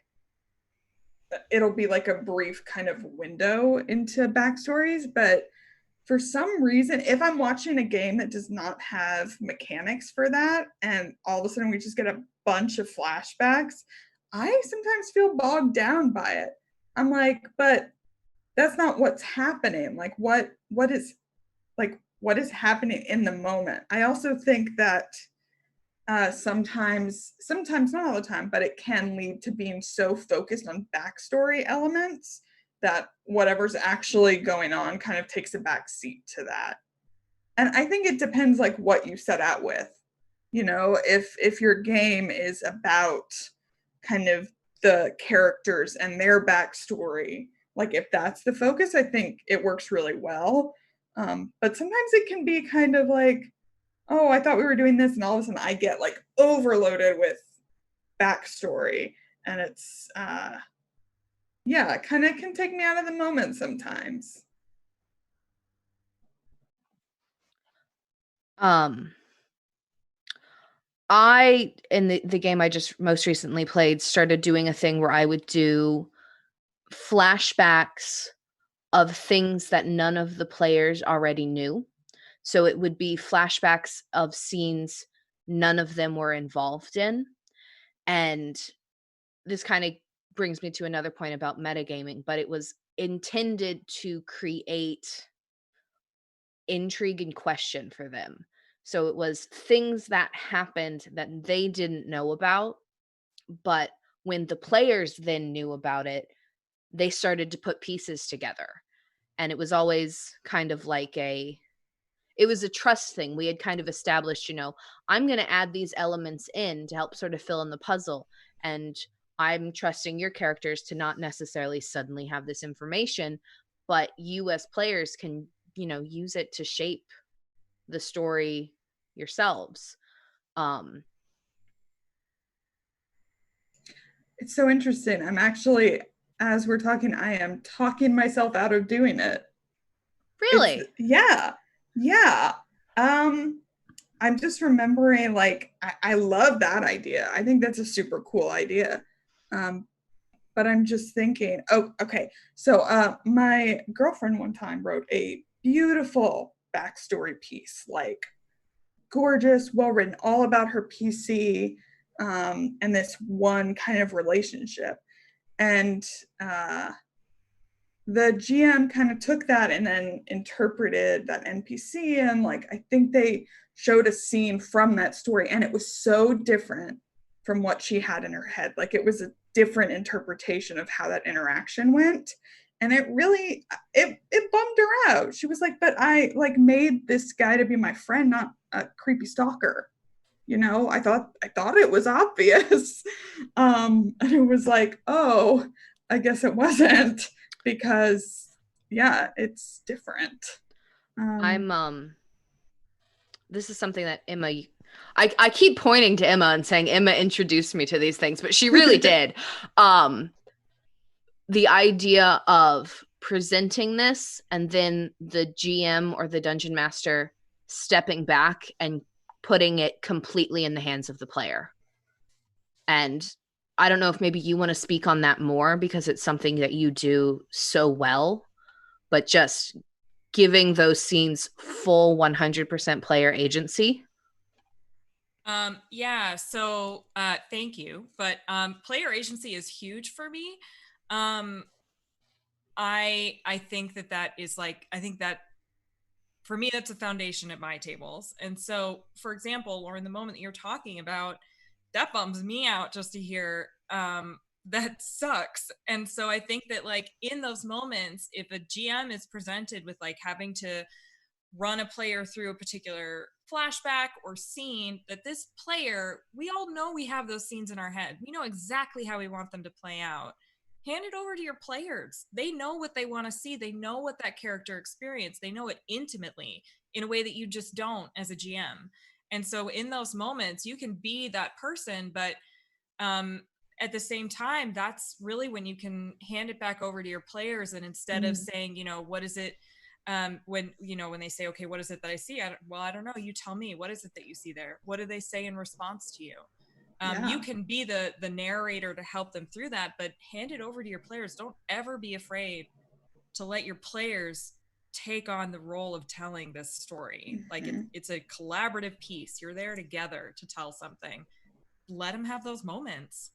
it'll be like a brief kind of window into backstories. But for some reason, if I'm watching a game that does not have mechanics for that, and all of a sudden we just get a bunch of flashbacks, I sometimes feel bogged down by it. I'm like, but that's not what's happening. Like, what is happening in the moment? I also think that sometimes not all the time, but it can lead to being so focused on backstory elements that whatever's actually going on kind of takes a back seat to that. And I think it depends like what you set out with. You know, if your game is about kind of the characters and their backstory, like if that's the focus, I think it works really well. But sometimes it can be kind of like, oh, I thought we were doing this, and all of a sudden I get like overloaded with backstory, and it's yeah, it kind of can take me out of the moment sometimes. I, in the game I just most recently played, started doing a thing where I would do flashbacks of things that none of the players already knew. So it would be flashbacks of scenes none of them were involved in. And this kind of brings me to another point about metagaming, but it was intended to create intrigue and question for them. So it was things that happened that they didn't know about, but when the players then knew about it, they started to put pieces together. And it was always kind of like it was a trust thing. We had kind of established, you know, I'm going to add these elements in to help sort of fill in the puzzle. And I'm trusting your characters to not necessarily suddenly have this information, but you as players can, you know, use it to shape the story yourselves. It's so interesting. I'm actually, as we're talking, I am talking myself out of doing it. Really? Yeah. I'm just remembering, like, I love that idea. I think that's a super cool idea. But I'm just thinking, oh, okay. So my girlfriend one time wrote a beautiful backstory piece, like gorgeous, well written, all about her PC and this one kind of relationship. And the GM kind of took that and then interpreted that NPC. And like, I think they showed a scene from that story, and it was so different from what she had in her head. Like, it was a different interpretation of how that interaction went. And it really, it bummed her out. She was like, but I like made this guy to be my friend, not a creepy stalker. You know, I thought it was obvious. And it was like, oh, I guess it wasn't, because yeah, it's different. I'm this is something that I keep pointing to Emma and saying Emma introduced me to these things, but she really did. The idea of presenting this and then the GM or the dungeon master stepping back and putting it completely in the hands of the player. And I don't know if maybe you want to speak on that more, because it's something that you do so well, but just giving those scenes full 100% player agency. Yeah, so thank you. But player agency is huge for me. I think that is like, I think that for me, that's a foundation at my tables. And so, for example, Lauren, the moment that you're talking about, that bums me out just to hear. That sucks. And so I think that, like, in those moments, if a GM is presented with like having to run a player through a particular flashback or scene, that this player, we all know we have those scenes in our head. We know exactly how we want them to play out. Hand it over to your players. They know what they want to see. They know what that character experienced. They know it intimately in a way that you just don't as a GM. And so in those moments, you can be that person, but at the same time, that's really when you can hand it back over to your players. And instead of saying, you know, what is it, when they say, okay, what is it that I see? I don't know. You tell me, what is it that you see there? What do they say in response to you? You can be the narrator to help them through that, but hand it over to your players. Don't ever be afraid to let your players take on the role of telling this story. Like, it's a collaborative piece. You're there together to tell something. Let them have those moments.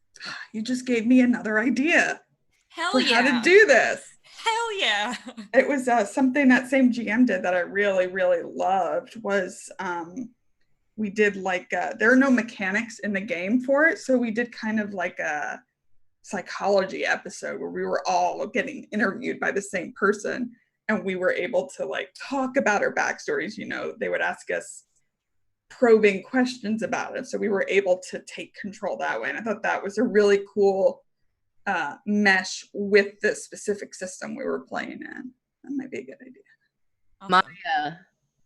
You just gave me another idea. Hell yeah. How to do this. Hell yeah. It was something that same GM did that I really, really loved was we did like there are no mechanics in the game for it, so we did kind of like a psychology episode where we were all getting interviewed by the same person, and we were able to like talk about our backstories. You know, they would ask us probing questions about it, so we were able to take control that way. And I thought that was a really cool mesh with the specific system we were playing in. That might be a good idea. Awesome.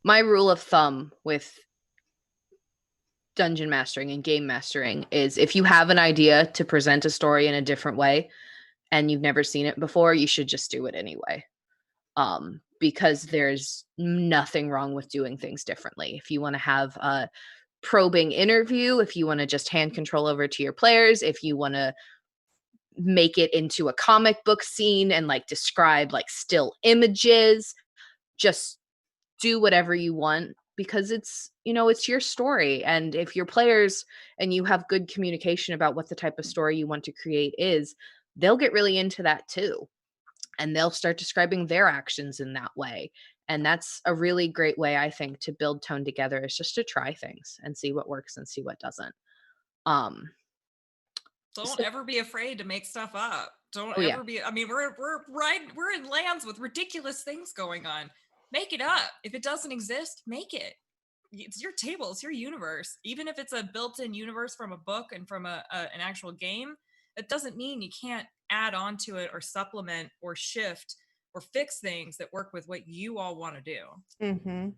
My rule of thumb with dungeon mastering and game mastering is if you have an idea to present a story in a different way and you've never seen it before, you should just do it anyway. Because there's nothing wrong with doing things differently. If you want to have a probing interview, if you want to just hand control over to your players, if you want to make it into a comic book scene and like describe like still images, just do whatever you want, because it's, you know, it's your story. And if your players and you have good communication about what the type of story you want to create is, they'll get really into that too. And they'll start describing their actions in that way. And that's a really great way, I think, to build tone together, is just to try things and see what works and see what doesn't. Don't ever be afraid to make stuff up. Don't Oh, yeah. ever be. I mean, we're in lands with ridiculous things going on. Make it up. If it doesn't exist, make it. It's your table. It's your universe. Even if it's a built-in universe from a book and from an actual game, it doesn't mean you can't add on to it or supplement or shift or fix things that work with what you all want to do. Mm-hmm.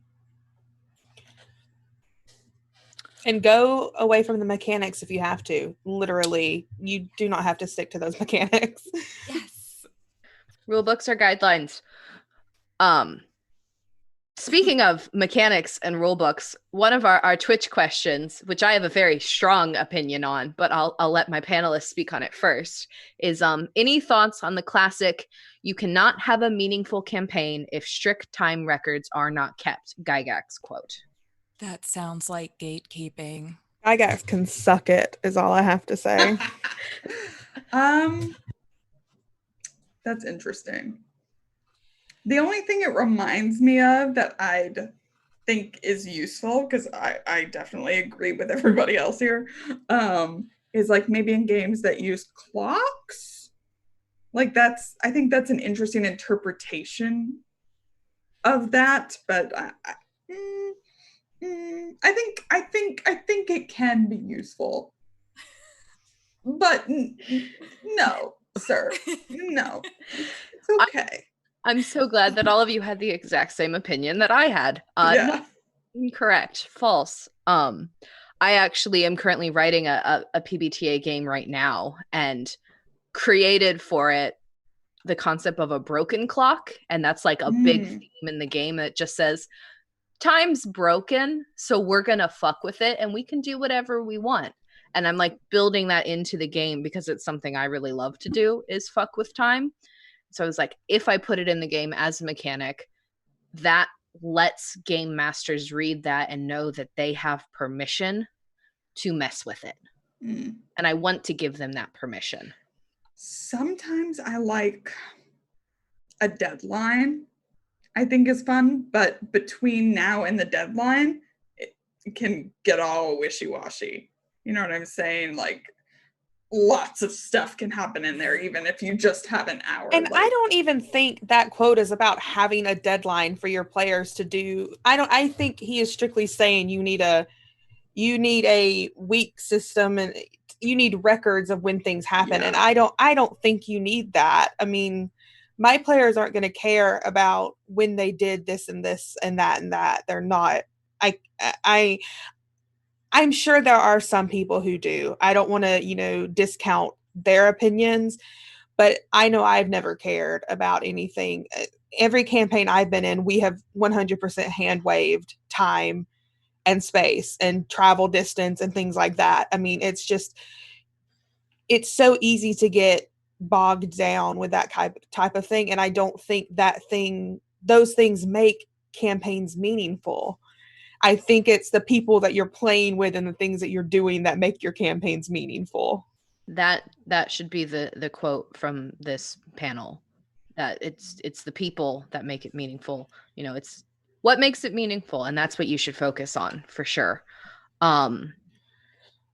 And go away from the mechanics if you have to. Literally, you do not have to stick to those mechanics. Yes. Rule books are guidelines. Speaking of mechanics and rule books, one of our Twitch questions, which I have a very strong opinion on, but I'll let my panelists speak on it first, is any thoughts on the classic, you cannot have a meaningful campaign if strict time records are not kept, Gygax quote. That sounds like gatekeeping. I guys can suck it, is all I have to say. That's interesting. The only thing it reminds me of that I'd think is useful, because I definitely agree with everybody else here, is like maybe in games that use clocks. Like I think that's an interesting interpretation of that, but I think it can be useful. But no, sir. No. It's okay. I'm so glad that all of you had the exact same opinion that I had. Yeah. Not incorrect, false. I actually am currently writing a PBTA game right now, and created for it the concept of a broken clock. And that's like a big theme in the game that just says, time's broken, so we're gonna fuck with it and we can do whatever we want. And I'm like building that into the game because it's something I really love to do, is fuck with time. So I was like, if I put it in the game as a mechanic, that lets game masters read that and know that they have permission to mess with it. And I want to give them that permission. Sometimes I like a deadline, I think is fun, but between now and the deadline, it can get all wishy-washy. You know what I'm saying? Like, lots of stuff can happen in there, even if you just have an hour. And like, I don't even think that quote is about having a deadline for your players to do. I think he is strictly saying you need a week system and you need records of when things happen. Yeah. And I don't think you need that. I mean, my players aren't going to care about when they did this and this and that and that. They're not. I'm sure there are some people who do. I don't want to, discount their opinions, but I know I've never cared about anything. Every campaign I've been in, we have 100% hand waved time and space and travel distance and things like that. I mean, it's so easy to get bogged down with that type of thing. And I don't think those things make campaigns meaningful. I think it's the people that you're playing with and the things that you're doing that make your campaigns meaningful. That should be the quote from this panel. That it's the people that make it meaningful. It's what makes it meaningful, and that's what you should focus on for sure.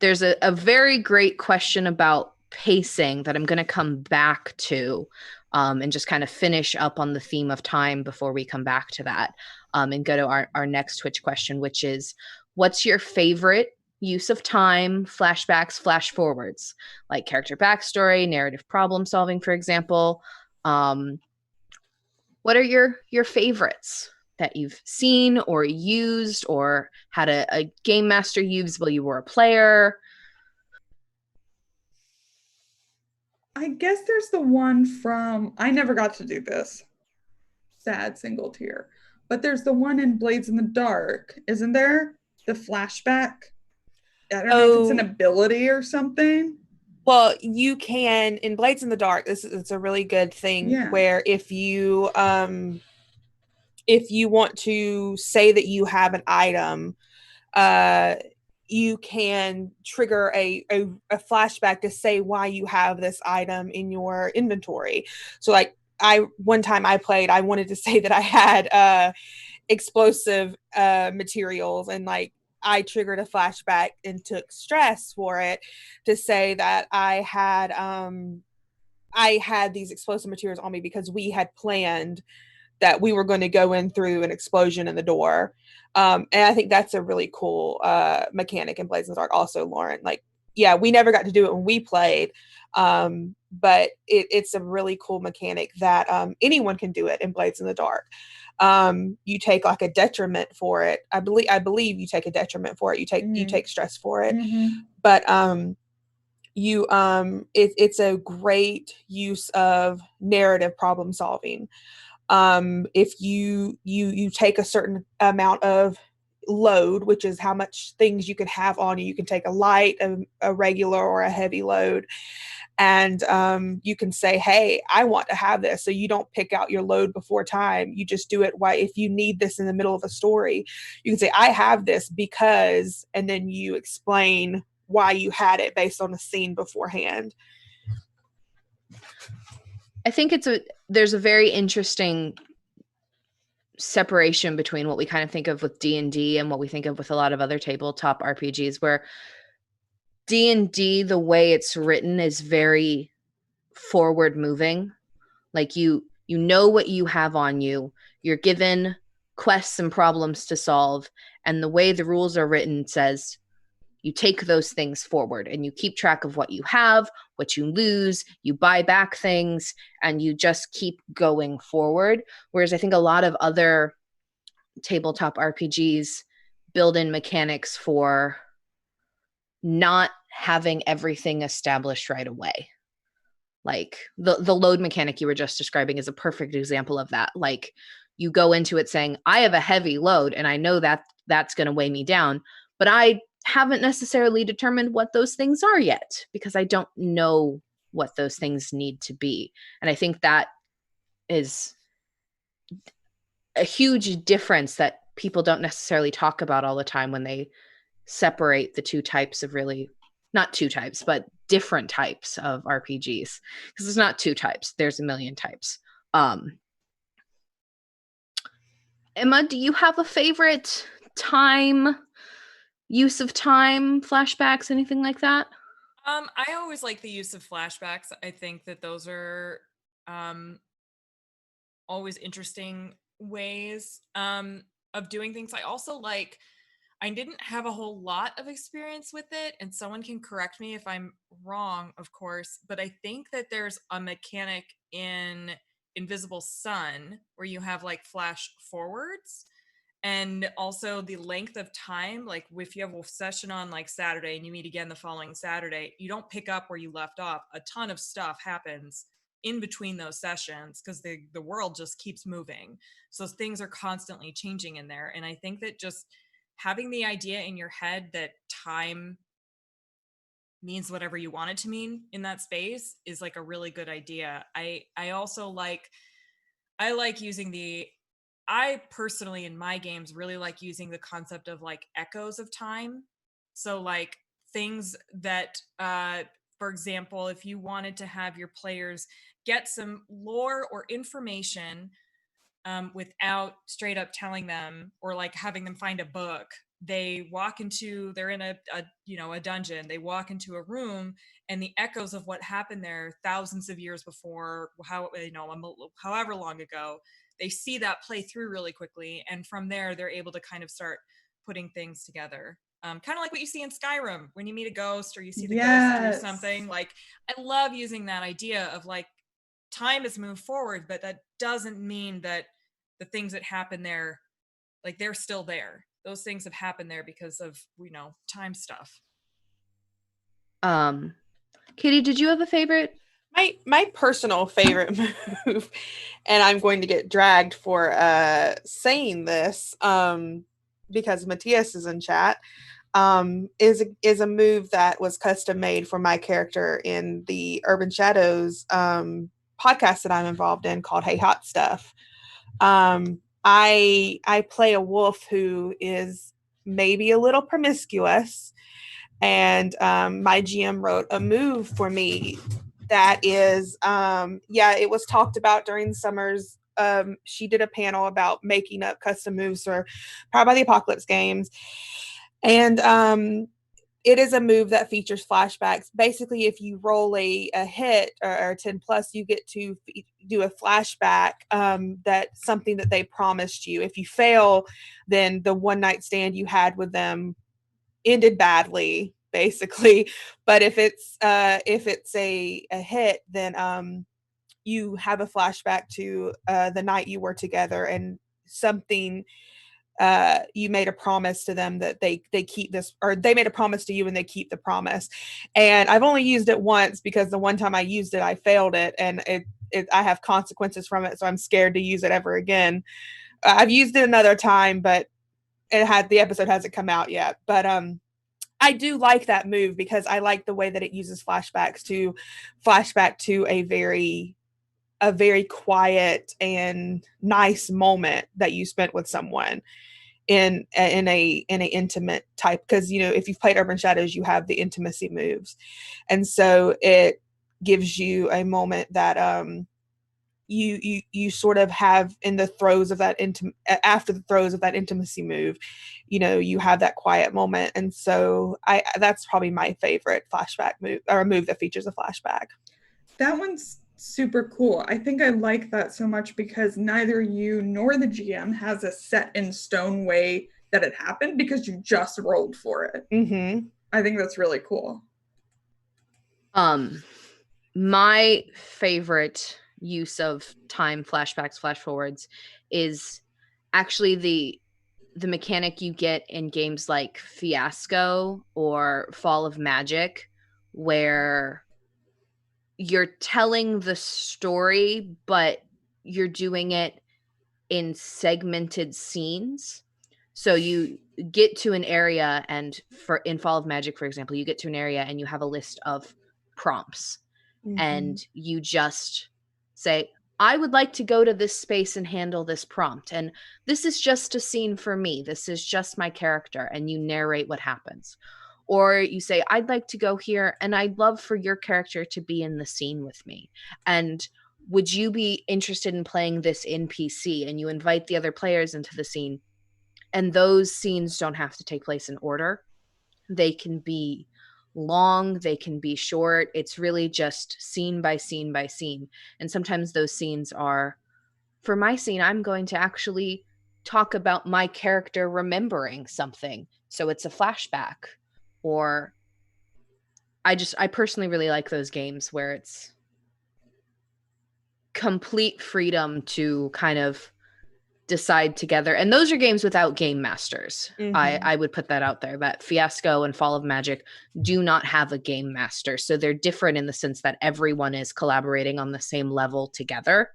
There's a very great question about pacing that I'm going to come back to, and just kind of finish up on the theme of time before we come back to that, and go to our next Twitch question, which is, what's your favorite use of time, flashbacks, flash forwards, like character backstory, narrative problem solving, for example? What are your favorites that you've seen or used or had a game master use while you were a player? I guess there's the one from, I never got to do this. Sad single tear. But there's the one in Blades in the Dark, isn't there? The flashback. I don't know if it's an ability or something. Well, you can in Blades in the Dark. It's a really good thing where if you want to say that you have an item, you can trigger a flashback to say why you have this item in your inventory. So like one time I played, I wanted to say that I had explosive materials, and like I triggered a flashback and took stress for it to say that I had these explosive materials on me because we had planned that we were going to go in through an explosion in the door. And I think that's a really cool mechanic in Blades in the Dark also, Lauren. Like, yeah, we never got to do it when we played, but it's a really cool mechanic that anyone can do it in Blades in the Dark. You take like a detriment for it. I believe you take a detriment for it. You take stress for it. But it's a great use of narrative problem solving. If you take a certain amount of load, which is how much things you can have on you. You can take a light, a regular, or a heavy load, and you can say, hey, I want to have this. So you don't pick out your load before time. You just do it. Why, if you need this in the middle of a story, you can say, I have this because, and then you explain why you had it based on the scene beforehand. I think there's a very interesting separation between what we kind of think of with D&D and what we think of with a lot of other tabletop RPGs, where D&D, the way it's written, is very forward moving. Like you know what you have on you. You're given quests and problems to solve, and the way the rules are written says you take those things forward and you keep track of what you have, what you lose, you buy back things, and you just keep going forward. Whereas I think a lot of other tabletop RPGs build in mechanics for not having everything established right away. Like the load mechanic you were just describing is a perfect example of that. Like you go into it saying, I have a heavy load and I know that that's going to weigh me down, but I haven't necessarily determined what those things are yet because I don't know what those things need to be. And I think that is a huge difference that people don't necessarily talk about all the time when they separate the two types of really, not two types, but different types of RPGs. Because there's not two types, there's a million types. Emma, do you have a favorite use of time, flashbacks, anything like that? I always like the use of flashbacks. I think that those are always interesting ways of doing things. I also I didn't have a whole lot of experience with it, and someone can correct me if I'm wrong, of course, but I think that there's a mechanic in Invisible Sun where you have like flash forwards, and also the length of time. Like if you have a session on like Saturday and you meet again the following Saturday, you don't pick up where you left off. A ton of stuff happens in between those sessions because the world just keeps moving. So things are constantly changing in there. And I think that just having the idea in your head that time means whatever you want it to mean in that space is like a really good idea. I also I like using I personally in my games really like using the concept of like echoes of time. So like things that for example, if you wanted to have your players get some lore or information without straight up telling them or like having them find a book they're in a dungeon, they walk into a room, and the echoes of what happened there thousands of years before, however long ago, they see that play through really quickly, and from there they're able to kind of start putting things together. Kind of like what you see in Skyrim when you meet a ghost or you see the ghost through something. Like, I love using that idea of like, time has moved forward, but that doesn't mean that the things that happen there, like, they're still there. Those things have happened there because of, time stuff. Katie, did you have a favorite? My personal favorite move, and I'm going to get dragged for saying this because Matthias is in chat, is a move that was custom made for my character in the Urban Shadows podcast that I'm involved in called Hey Hot Stuff. I play a wolf who is maybe a little promiscuous, and my GM wrote a move for me that is it was talked about during summers. She did a panel about making up custom moves for Powered by the Apocalypse games, and it is a move that features flashbacks. Basically, if you roll a hit or 10 plus, you get to do a flashback that something that they promised you. If you fail, then the one night stand you had with them ended badly, basically. But if it's a hit, then you have a flashback to the night you were together and something. You made a promise to them that they keep this, or they made a promise to you and they keep the promise. And I've only used it once because the one time I used it, I failed it, and I have consequences from it. So I'm scared to use it ever again. I've used it another time, but the episode hasn't come out yet. But I do like that move because I like the way that it uses flashback to a very quiet and nice moment that you spent with someone in a intimate type, because if you've played Urban Shadows, you have the intimacy moves, and so it gives you a moment that you sort of have in the throes of that after the throes of that intimacy move, you have that quiet moment. And so that's probably my favorite flashback move, or a move that features a flashback. That one's super cool. I think I like that so much because neither you nor the GM has a set in stone way that it happened because you just rolled for it. Mm-hmm. I think that's really cool. My favorite use of time flashbacks, flash forwards is actually the mechanic you get in games like Fiasco or Fall of Magic, where you're telling the story, but you're doing it in segmented scenes. So you get to an area, and in Fall of Magic, for example, you get to an area and you have a list of prompts. Mm-hmm. And you just say, I would like to go to this space and handle this prompt. And this is just a scene for me. This is just my character. And you narrate what happens. Or you say, I'd like to go here and I'd love for your character to be in the scene with me. And would you be interested in playing this NPC? And you invite the other players into the scene. And those scenes don't have to take place in order. They can be long, they can be short. It's really just scene by scene by scene. And sometimes those scenes are, for my scene, I'm going to actually talk about my character remembering something. So it's a flashback. Or I personally really like those games where it's complete freedom to kind of decide together. And those are games without game masters. Mm-hmm. I would put that out there, that Fiasco and Fall of Magic do not have a game master. So they're different in the sense that everyone is collaborating on the same level together.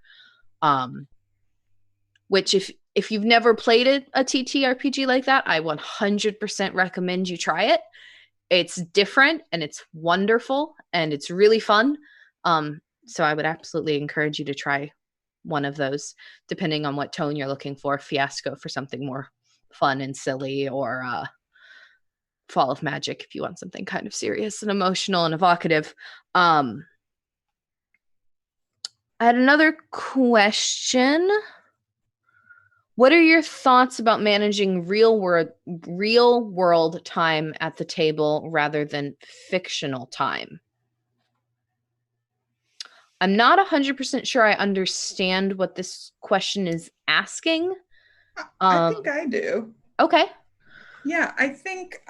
Which if you've never played a TTRPG like that, I 100% recommend you try it. It's different and it's wonderful and it's really fun. So I would absolutely encourage you to try one of those, depending on what tone you're looking for. Fiasco for something more fun and silly, or Fall of Magic if you want something kind of serious and emotional and evocative. I had another question. What are your thoughts about managing real world time at the table rather than fictional time? I'm not 100% sure I understand what this question is asking. I think I do. Okay. Yeah, I think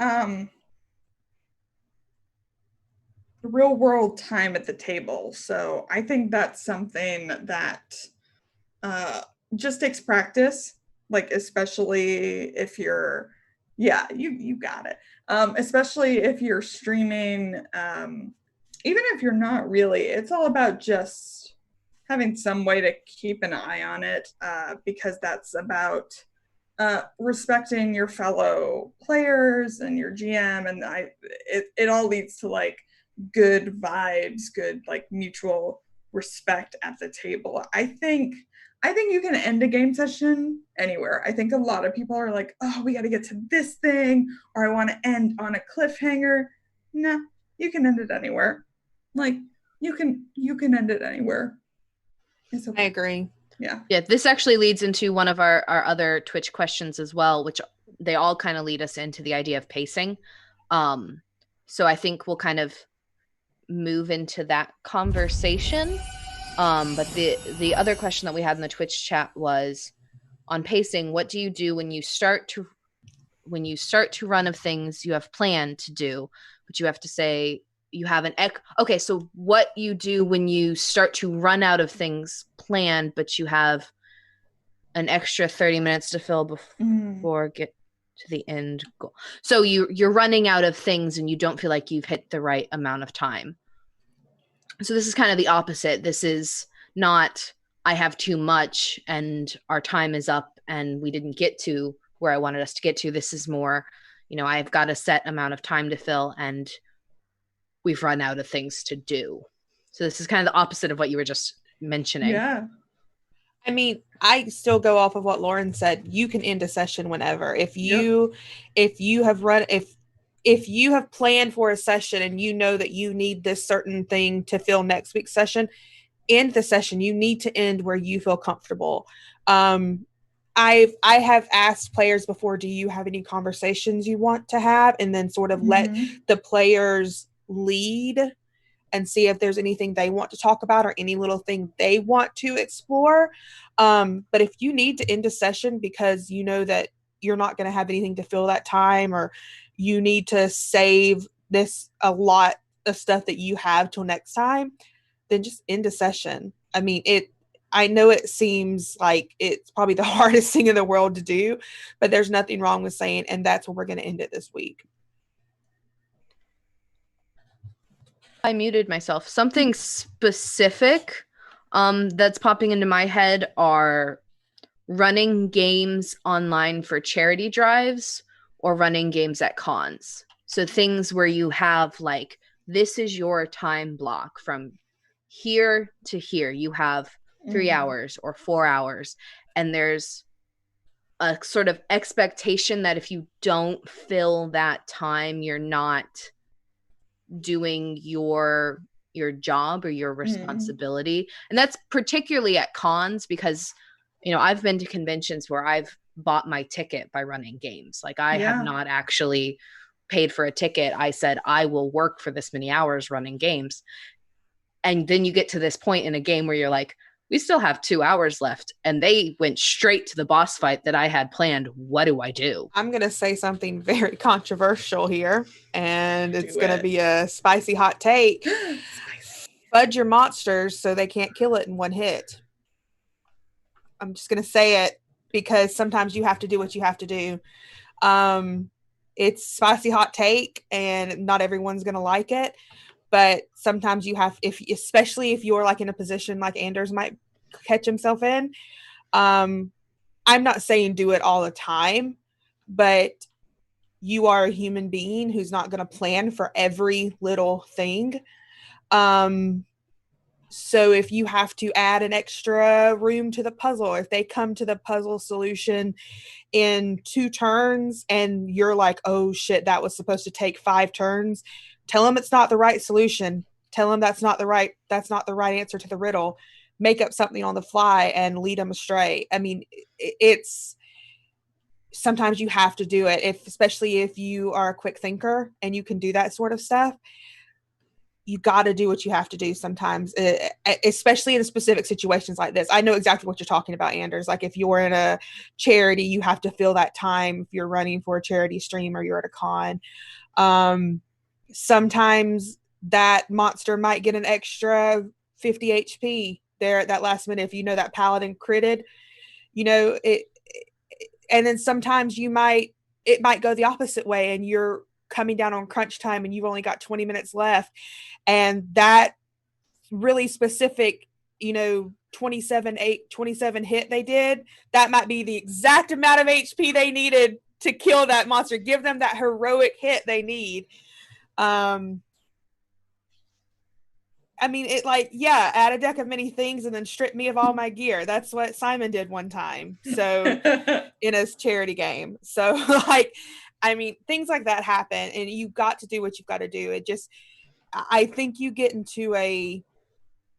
real world time at the table. So I think that's something that uh, just takes practice, like especially if you're, yeah, you got it. Especially if you're streaming, even if you're not really, it's all about just having some way to keep an eye on it, because that's about respecting your fellow players and your GM, and it all leads to like good vibes, good like mutual respect at the table. I think you can end a game session anywhere. I think a lot of people are like, oh, we got to get to this thing, or I want to end on a cliffhanger. No, you can end it anywhere. Like you can end it anywhere. It's okay. I agree. Yeah. Yeah, this actually leads into one of our other Twitch questions as well, which they all kind of lead us into the idea of pacing. So I think we'll kind of move into that conversation. But the other question that we had in the Twitch chat was on pacing. What do you do when you start to run of things you have planned to do, but you have to say you have okay, so what you do when you start to run out of things planned, but you have an extra 30 minutes to fill before get to the end goal. So you're running out of things and you don't feel like you've hit the right amount of time. So this is kind of the opposite. This is not I have too much and our time is up and we didn't get to where I wanted us to get to. This is more, I've got a set amount of time to fill and we've run out of things to do. So this is kind of the opposite of what you were just mentioning. Yeah. I mean, I still go off of what Lauren said. You can end a session whenever. If you have planned for a session and you know that you need this certain thing to fill next week's session, end the session. You need to end where you feel comfortable. I have asked players before, do you have any conversations you want to have? And then sort of let the players lead and see if there's anything they want to talk about or any little thing they want to explore. But if you need to end a session because you know that you're not going to have anything to fill that time, or you need to save a lot of stuff that you have till next time, then just end a session. I mean, I know it seems like it's probably the hardest thing in the world to do, but there's nothing wrong with saying, and that's where we're going to end it this week. I muted myself. Something specific that's popping into my head are running games online for charity drives or running games at cons. So things where you have like, this is your time block from here to here. You have 3 hours or 4 hours. And there's a sort of expectation that if you don't fill that time, you're not doing your job or your responsibility. And that's particularly at cons because I've been to conventions where I've bought my ticket by running games. Like I have not actually paid for a ticket. I said I will work for this many hours running games. And then you get to this point in a game where you're like, we still have 2 hours left. And they went straight to the boss fight that I had planned. What do I do? I'm going to say something very controversial here, and it's going to be a spicy hot take. Fudge your monsters so they can't kill it in one hit. I'm just going to say it because sometimes you have to do what you have to do. It's spicy hot take, and not everyone's going to like it. But sometimes you have, especially if you're like in a position like Anders might catch himself in. I'm not saying do it all the time, but you are a human being who's not going to plan for every little thing. So if you have to add an extra room to the puzzle, if they come to the puzzle solution in 2 turns and you're like, oh shit, that was supposed to take 5 turns, tell them it's not the right solution. Tell them that's not the right answer to the riddle. make up something on the fly and lead them astray. I mean, it's sometimes you have to do it, especially if you are a quick thinker and you can do that sort of stuff. You got to do what you have to do sometimes, especially in specific situations like this. I know exactly what you're talking about, Anders. Like if you're in a charity, you have to fill that time. If you're running for a charity stream or you're at a con, sometimes that monster might get an extra 50 HP there at that last minute. If you know that paladin critted, it, and then sometimes it might go the opposite way and you're coming down on crunch time and you've only got 20 minutes left, and that really specific 27 hit they did, that might be the exact amount of HP they needed to kill that monster, give them that heroic hit they need. I mean, add a deck of many things and then strip me of all my gear. That's what Simon did one time. So in a charity game. So I mean, things like that happen and you've got to do what you've got to do. I think you get into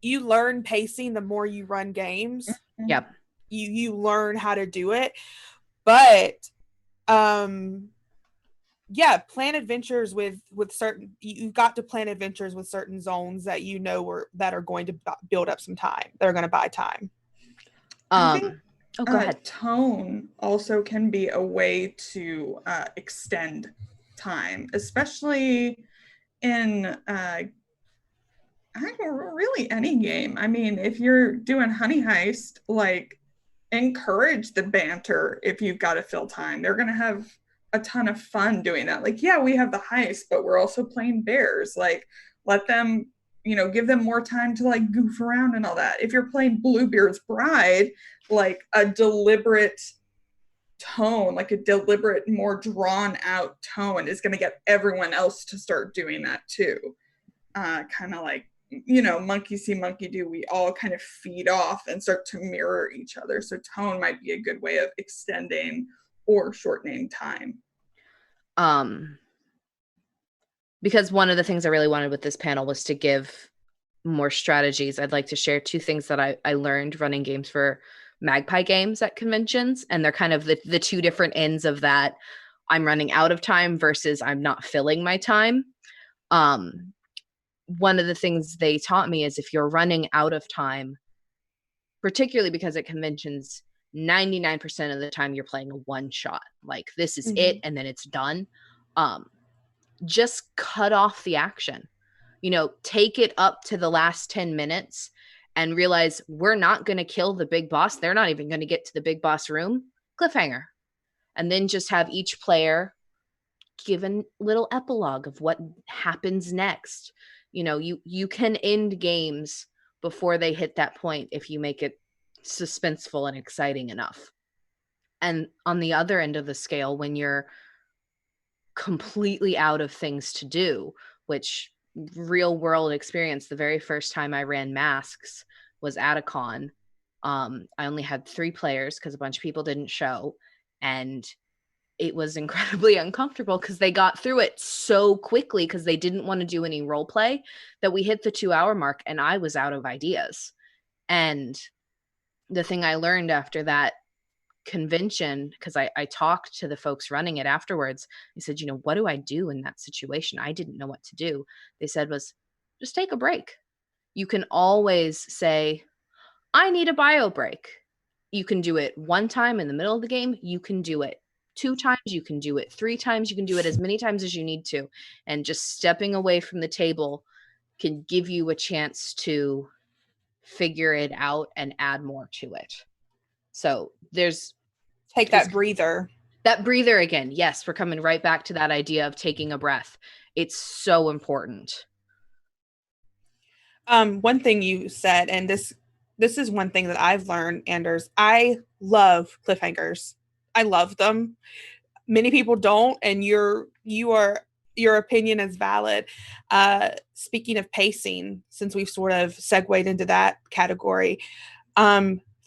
you learn pacing the more you run games. Yep. You learn how to do it. But plan adventures with certain, you've got to plan adventures with certain zones that that are going to build up some time. They're going to buy time. I think go ahead. Tone also can be a way to extend time, especially in really any game. I mean, if you're doing Honey Heist, like, encourage the banter if you've got to fill time. They're going to have a ton of fun doing that. Like, yeah, we have the heist, but we're also playing bears. Like, let them, give them more time to like goof around and all that. If you're playing Bluebeard's Bride, like a deliberate tone, like a deliberate, more drawn out tone is going to get everyone else to start doing that too. Kind of like, monkey see, monkey do. We all kind of feed off and start to mirror each other. So tone might be a good way of extending or shortening time. Because one of the things I really wanted with this panel was to give more strategies. I'd like to share two things that I learned running games for Magpie games at conventions. And they're kind of the two different ends of that. I'm running out of time versus I'm not filling my time. One of the things they taught me is if you're running out of time, particularly because at conventions, 99% of the time you're playing a one shot. Like this is it, and then it's done. Just cut off the action. Take it up to the last 10 minutes and realize we're not going to kill the big boss. They're not even going to get to the big boss room. Cliffhanger. And then just have each player give a little epilogue of what happens next. You can end games before they hit that point if you make it suspenseful and exciting enough. And on the other end of the scale, when you're completely out of things to do, which real world experience, the very first time I ran masks was at a con. I only had 3 players because a bunch of people didn't show. And it was incredibly uncomfortable because they got through it so quickly because they didn't want to do any role play that we hit the 2-hour mark and I was out of ideas. And the thing I learned after that convention, because I talked to the folks running it afterwards, I said, what do I do in that situation? I didn't know what to do. They said was just take a break. You can always say, I need a bio break. You can do it 1 time in the middle of the game. You can do it 2 times. You can do it 3 times. You can do it as many times as you need to. And just stepping away from the table can give you a chance to figure it out and add more to it. So take that breather. That breather again. Yes, we're coming right back to that idea of taking a breath. It's so important. One thing you said, and this is one thing that I've learned, Anders, I love cliffhangers. I love them. Many people don't, and your opinion is valid. Speaking of pacing, since we've sort of segued into that category,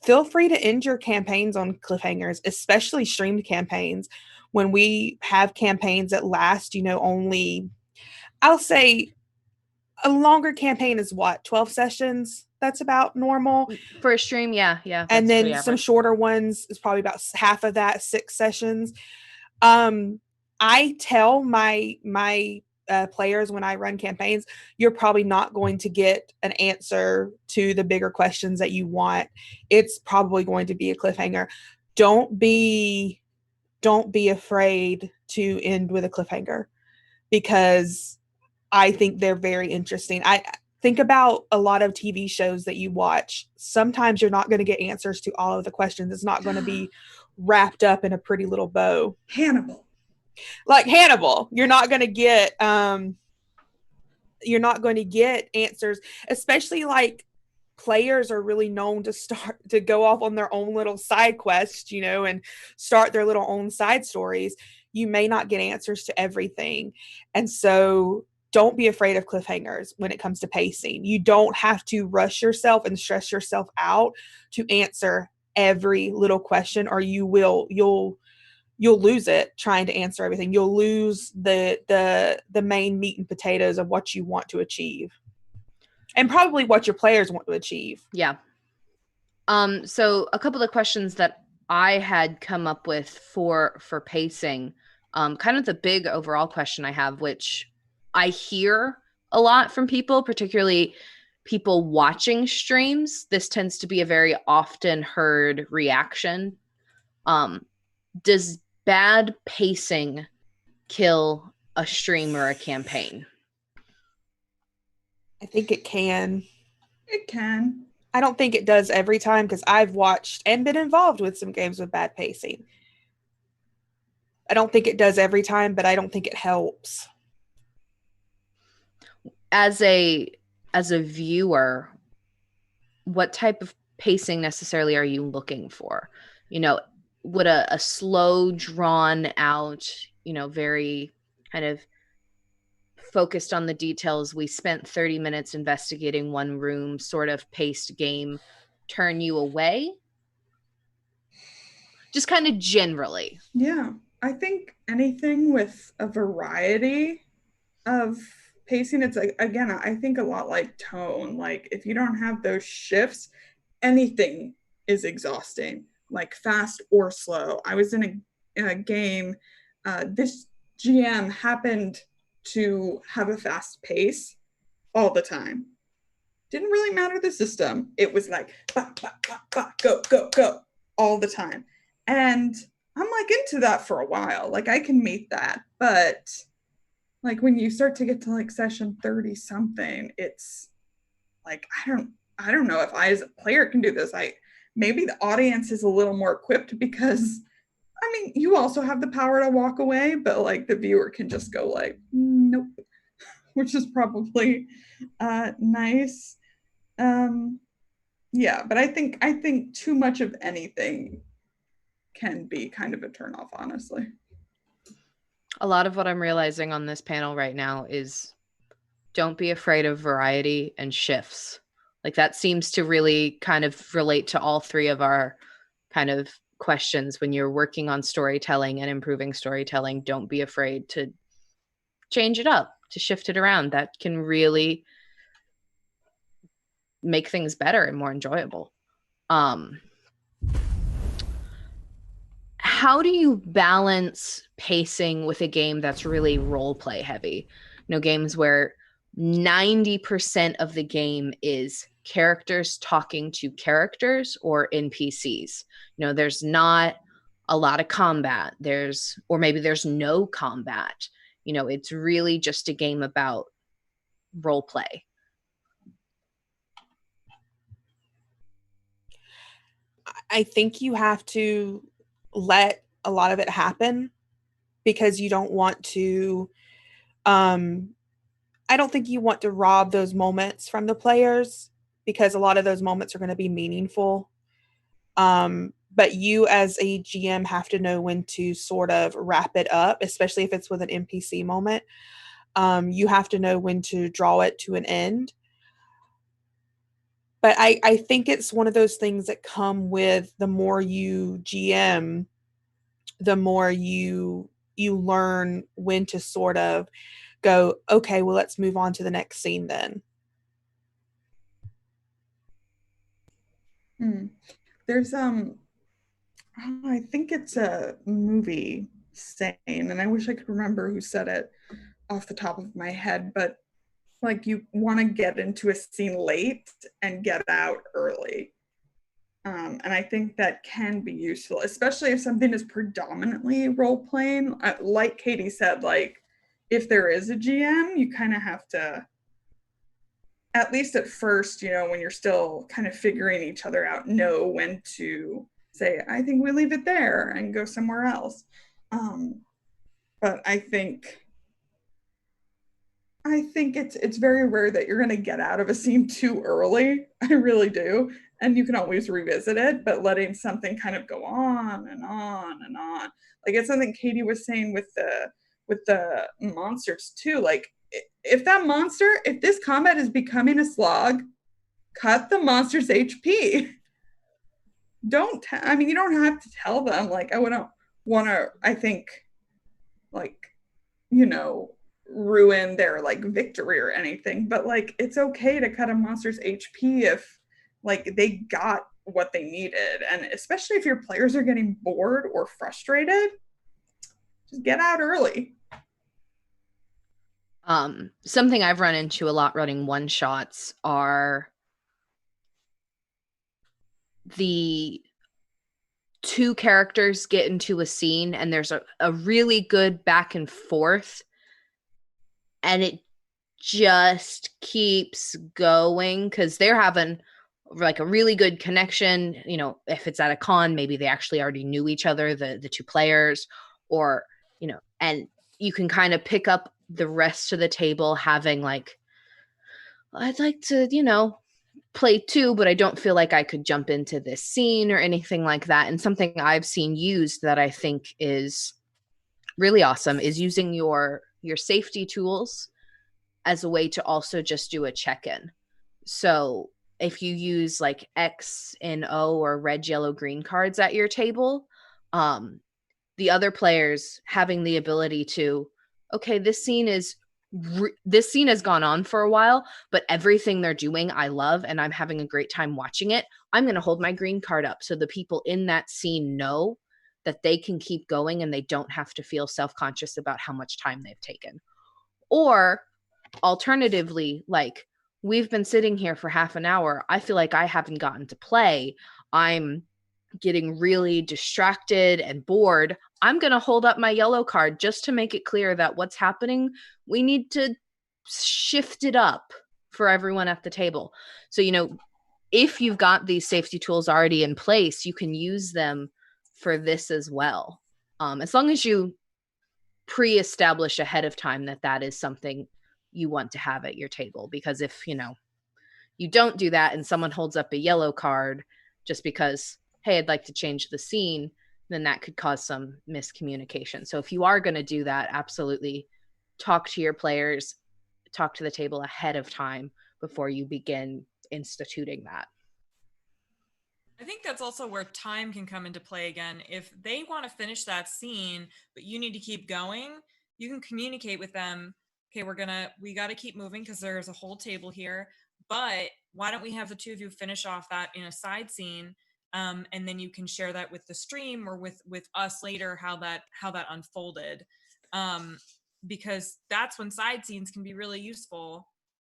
feel free to end your campaigns on cliffhangers, especially streamed campaigns. When we have campaigns that last, only, I'll say a longer campaign is what, 12 sessions? that's about normal. For a stream, yeah. And that's pretty then some average. shorter ones is probably about half of that, 6 sessions. I tell my players when I run campaigns, you're probably not going to get an answer to the bigger questions that you want. It's probably going to be a cliffhanger. Don't be afraid to end with a cliffhanger, because I think they're very interesting. I think about a lot of TV shows that you watch. Sometimes you're not going to get answers to all of the questions. It's not going to be wrapped up in a pretty little bow. Hannibal. Like Hannibal, you're not going to get answers, especially like players are really known to go off on their own little side quests, and start their little own side stories. You may not get answers to everything. And so don't be afraid of cliffhangers when it comes to pacing. You don't have to rush yourself and stress yourself out to answer every little question, or you'll lose it trying to answer everything. You'll lose the main meat and potatoes of what you want to achieve, and probably what your players want to achieve. Yeah. So a couple of questions that I had come up with for pacing, kind of the big overall question I have, which I hear a lot from people, particularly people watching streams. This tends to be a very often heard reaction. Does bad pacing kill a stream or a campaign? I think it can. It can. I don't think it does every time, because I've watched and been involved with some games with bad pacing. I don't think it does every time, but I don't think it helps. As a viewer, what type of pacing necessarily are you looking for? Would a slow, drawn out, very kind of focused on the details, we spent 30 minutes investigating one room sort of paced game turn you away? Just kind of generally. Yeah. I think anything with a variety of pacing, it's like, again, I think a lot like tone. Like if you don't have those shifts, anything is exhausting, like fast or slow. I was in a game, this GM happened to have a fast pace all the time. Didn't really matter the system. It was like bah, bah, bah, bah, go, go, go all the time. And I'm like into that for a while. Like I can meet that. But like when you start to get to like session 30 something, it's like I don't know if I as a player can do this. Maybe the audience is a little more equipped, because I mean, you also have the power to walk away, but like the viewer can just go like, nope, which is probably nice. Yeah, but I think too much of anything can be kind of a turnoff, honestly. A lot of what I'm realizing on this panel right now is don't be afraid of variety and shifts. Like that seems to really kind of relate to all three of our kind of questions. When you're working on storytelling and improving storytelling, don't be afraid to change it up, to shift it around. That can really make things better and more enjoyable. How do you balance pacing with a game that's really role play heavy? Games where 90% of the game is characters talking to characters or NPCs. There's not a lot of combat. Or maybe there's no combat. It's really just a game about role play. I think you have to let a lot of it happen, because you don't want to I don't think you want to rob those moments from the players, because a lot of those moments are going to be meaningful. But you as a GM have to know when to sort of wrap it up, especially if it's with an NPC moment. You have to know when to draw it to an end. But I think it's one of those things that come with the more you GM, the more you learn when to sort of go, okay, well, let's move on to the next scene then. There's I think it's a movie saying, and I wish I could remember who said it off the top of my head, but like you want to get into a scene late and get out early. And I think that can be useful, especially if something is predominantly role playing. Like Katie said, like if there is a GM, you kind of have to, at least at first, you know, when you're still kind of figuring each other out, know when to say, I think we leave it there and go somewhere else. But I think it's very rare that you're going to get out of a scene too early. I really do. And you can always revisit it, but letting something kind of go on and on and on. Like it's something Katie was saying with the monsters too. Like if this combat is becoming a slog, cut the monster's HP. You don't have to tell them, like, I wouldn't want to, I think, like, you know, ruin their like victory or anything, but like it's okay to cut a monster's HP if like they got what they needed. And especially if your players are getting bored or frustrated, just get out early. Something I've run into a lot running one shots are the two characters get into a scene and there's a really good back and forth and it just keeps going because they're having like a really good connection. You know, if it's at a con, maybe they actually already knew each other, the two players, or, you know, and you can kind of pick up the rest of the table having like, I'd like to, you know, play too, but I don't feel like I could jump into this scene or anything like that. And something I've seen used that I think is really awesome is using your safety tools as a way to also just do a check-in. So if you use like X and O or red, yellow, green cards at your table, the other players having the ability to, okay, this scene has gone on for a while, but everything they're doing I love and I'm having a great time watching it. I'm going to hold my green card up so the people in that scene know that they can keep going and they don't have to feel self-conscious about how much time they've taken. Or alternatively, like, we've been sitting here for half an hour. I feel like I haven't gotten to play. I'm getting really distracted and bored. I'm going to hold up my yellow card just to make it clear that what's happening, we need to shift it up for everyone at the table. So, you know, if you've got these safety tools already in place, you can use them for this as well. As long as you pre-establish ahead of time that is something you want to have at your table. Because if, you know, you don't do that and someone holds up a yellow card just because, hey, I'd like to change the scene, then that could cause some miscommunication. So if you are going to do that, absolutely talk to your players, talk to the table ahead of time before you begin instituting that. I think that's also where time can come into play again. If they want to finish that scene, but you need to keep going, you can communicate with them. Okay, we got to keep moving because there's a whole table here, but why don't we have the two of you finish off that in a side scene? And then you can share that with the stream or with us later, how that unfolded. Because that's when side scenes can be really useful,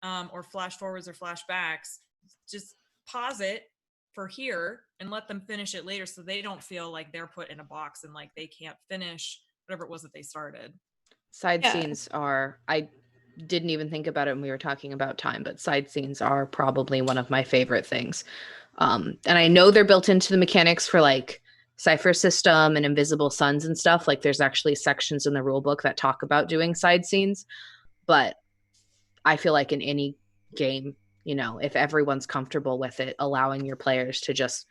or flash forwards or flashbacks. Just pause it for here and let them finish it later so they don't feel like they're put in a box and like they can't finish whatever it was that they started. Side scenes are, I didn't even think about it when we were talking about time, but side scenes are probably one of my favorite things. And I know they're built into the mechanics for like Cypher System and Invisible Suns and stuff. Like there's actually sections in the rule book that talk about doing side scenes. But I feel like in any game, you know, if everyone's comfortable with it, allowing your players to just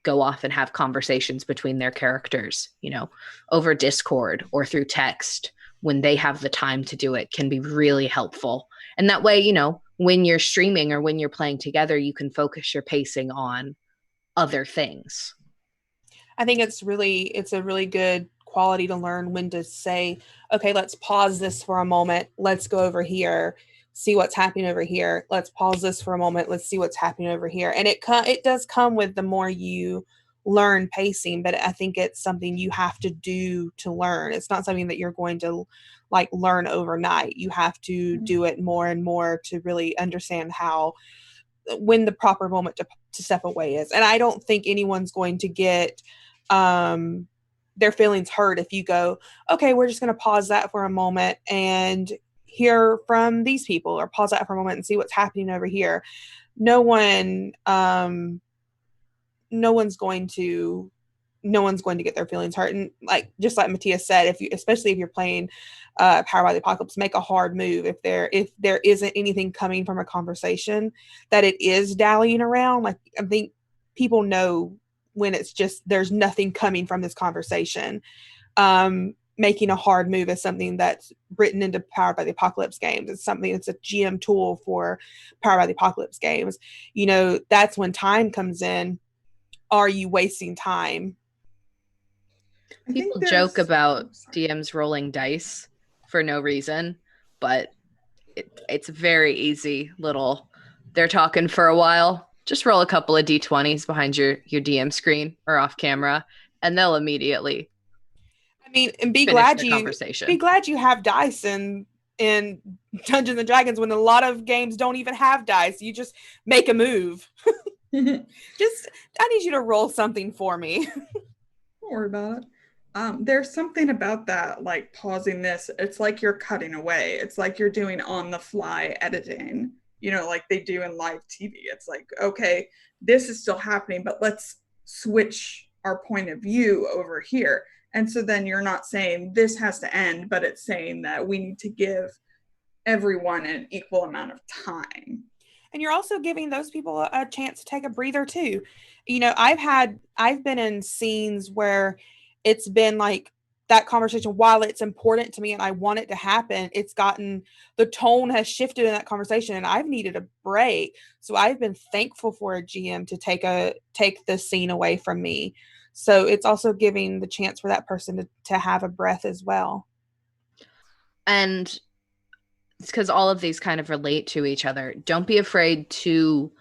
go off and have conversations between their characters, you know, over Discord or through text when they have the time to do it can be really helpful. And that way, you know, when you're streaming or when you're playing together, you can focus your pacing on other things. I think it's a really good quality to learn when to say, okay, let's pause this for a moment. Let's go over here. see what's happening over here. Let's pause this for a moment. Let's see what's happening over here. And it does come with the more you learn pacing, but I think it's something you have to do to learn. It's not something that you're going to like learn overnight. You have to do it more and more to really understand when the proper moment to step away is. And I don't think anyone's going to get their feelings hurt if you go, okay, we're just going to pause that for a moment and hear from these people, or pause that for a moment and see what's happening over here. No one's going to get their feelings hurt. And like just like Matthias said, especially if you're playing Power by the Apocalypse, make a hard move if there isn't anything coming from a conversation that it is dallying around. Like I think people know when it's just there's nothing coming from this conversation. Making a hard move is something that's written into Power by the Apocalypse games. It's something that's a GM tool for Power by the Apocalypse games. That's when time comes in. Are you wasting time? People joke about DMs rolling dice for no reason, but it's very easy little, they're talking for a while. Just roll a couple of D20s behind your DM screen or off camera, and they'll immediately and be glad you have dice in Dungeons and Dragons when a lot of games don't even have dice. You just make a move. I need you to roll something for me. Don't worry about it. There's something about that, like pausing this. It's like you're cutting away. It's like you're doing on the fly editing, like they do in live TV. It's like, okay, this is still happening, but let's switch our point of view over here. And so then you're not saying this has to end, but it's saying that we need to give everyone an equal amount of time. And you're also giving those people a chance to take a breather too. I've been in scenes where it's been like that conversation, while it's important to me and I want it to happen, the tone has shifted in that conversation and I've needed a break. So I've been thankful for a GM to take the scene away from me. So it's also giving the chance for that person to have a breath as well. And it's because all of these kind of relate to each other. Don't be afraid to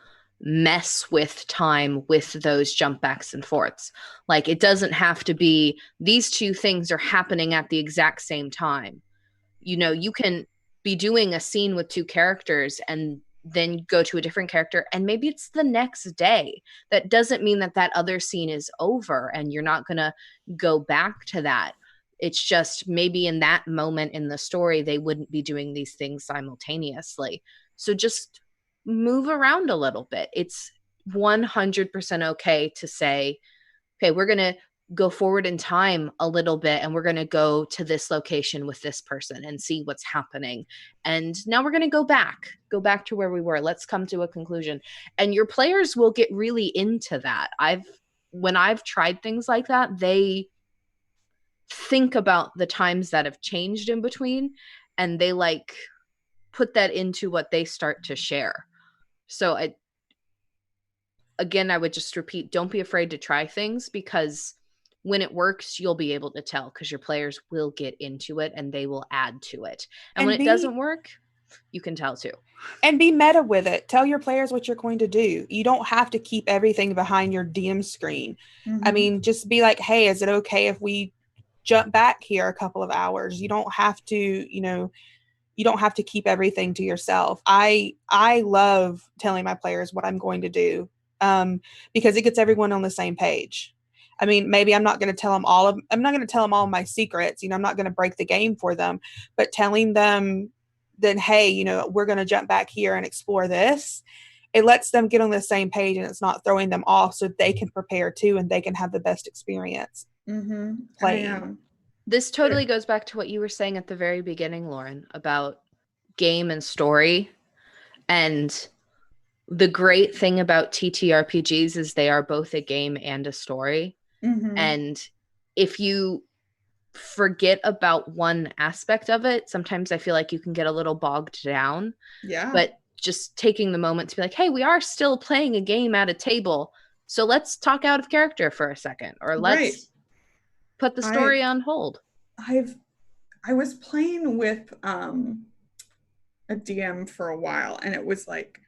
mess with time with those jump backs and forths. Like it doesn't have to be these two things are happening at the exact same time. You can be doing a scene with two characters and then go to a different character, and maybe it's the next day. That doesn't mean that other scene is over and you're not going to go back to that. It's just maybe in that moment in the story, they wouldn't be doing these things simultaneously. So just move around a little bit. It's 100% okay to say, okay, we're going to go forward in time a little bit and we're going to go to this location with this person and see what's happening. And now we're going to go back to where we were. Let's come to a conclusion. And your players will get really into that. When I've tried things like that, they think about the times that have changed in between and they like put that into what they start to share. So I would just repeat, don't be afraid to try things, because when it works, you'll be able to tell because your players will get into it and they will add to it. And when it doesn't work, you can tell too. And be meta with it. Tell your players what you're going to do. You don't have to keep everything behind your DM screen. Mm-hmm. Just be like, hey, is it okay if we jump back here a couple of hours? You don't have to, you don't have to keep everything to yourself. I love telling my players what I'm going to do because it gets everyone on the same page. Maybe I'm not going to tell them all my secrets. I'm not going to break the game for them, but telling them then, hey, we're going to jump back here and explore this. It lets them get on the same page and it's not throwing them off, so they can prepare too and they can have the best experience playing. This totally goes back to what you were saying at the very beginning, Lauren, about game and story. And the great thing about TTRPGs is they are both a game and a story. Mm-hmm. And if you forget about one aspect of it, sometimes I feel like you can get a little bogged down. Yeah. But just taking the moment to be like, hey, we are still playing a game at a table, so let's talk out of character for a second, or let's put the story on hold. I was playing with a DM for a while, and it was like,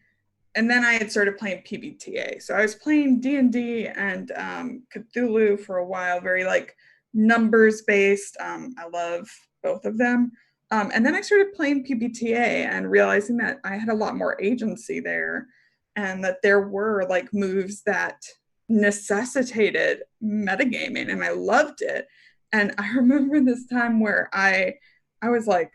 and then I had started playing PBTA. So I was playing D&D and Cthulhu for a while, very like numbers based. I love both of them. And then I started playing PBTA and realizing that I had a lot more agency there, and that there were like moves that necessitated metagaming, and I loved it. And I remember this time where I was like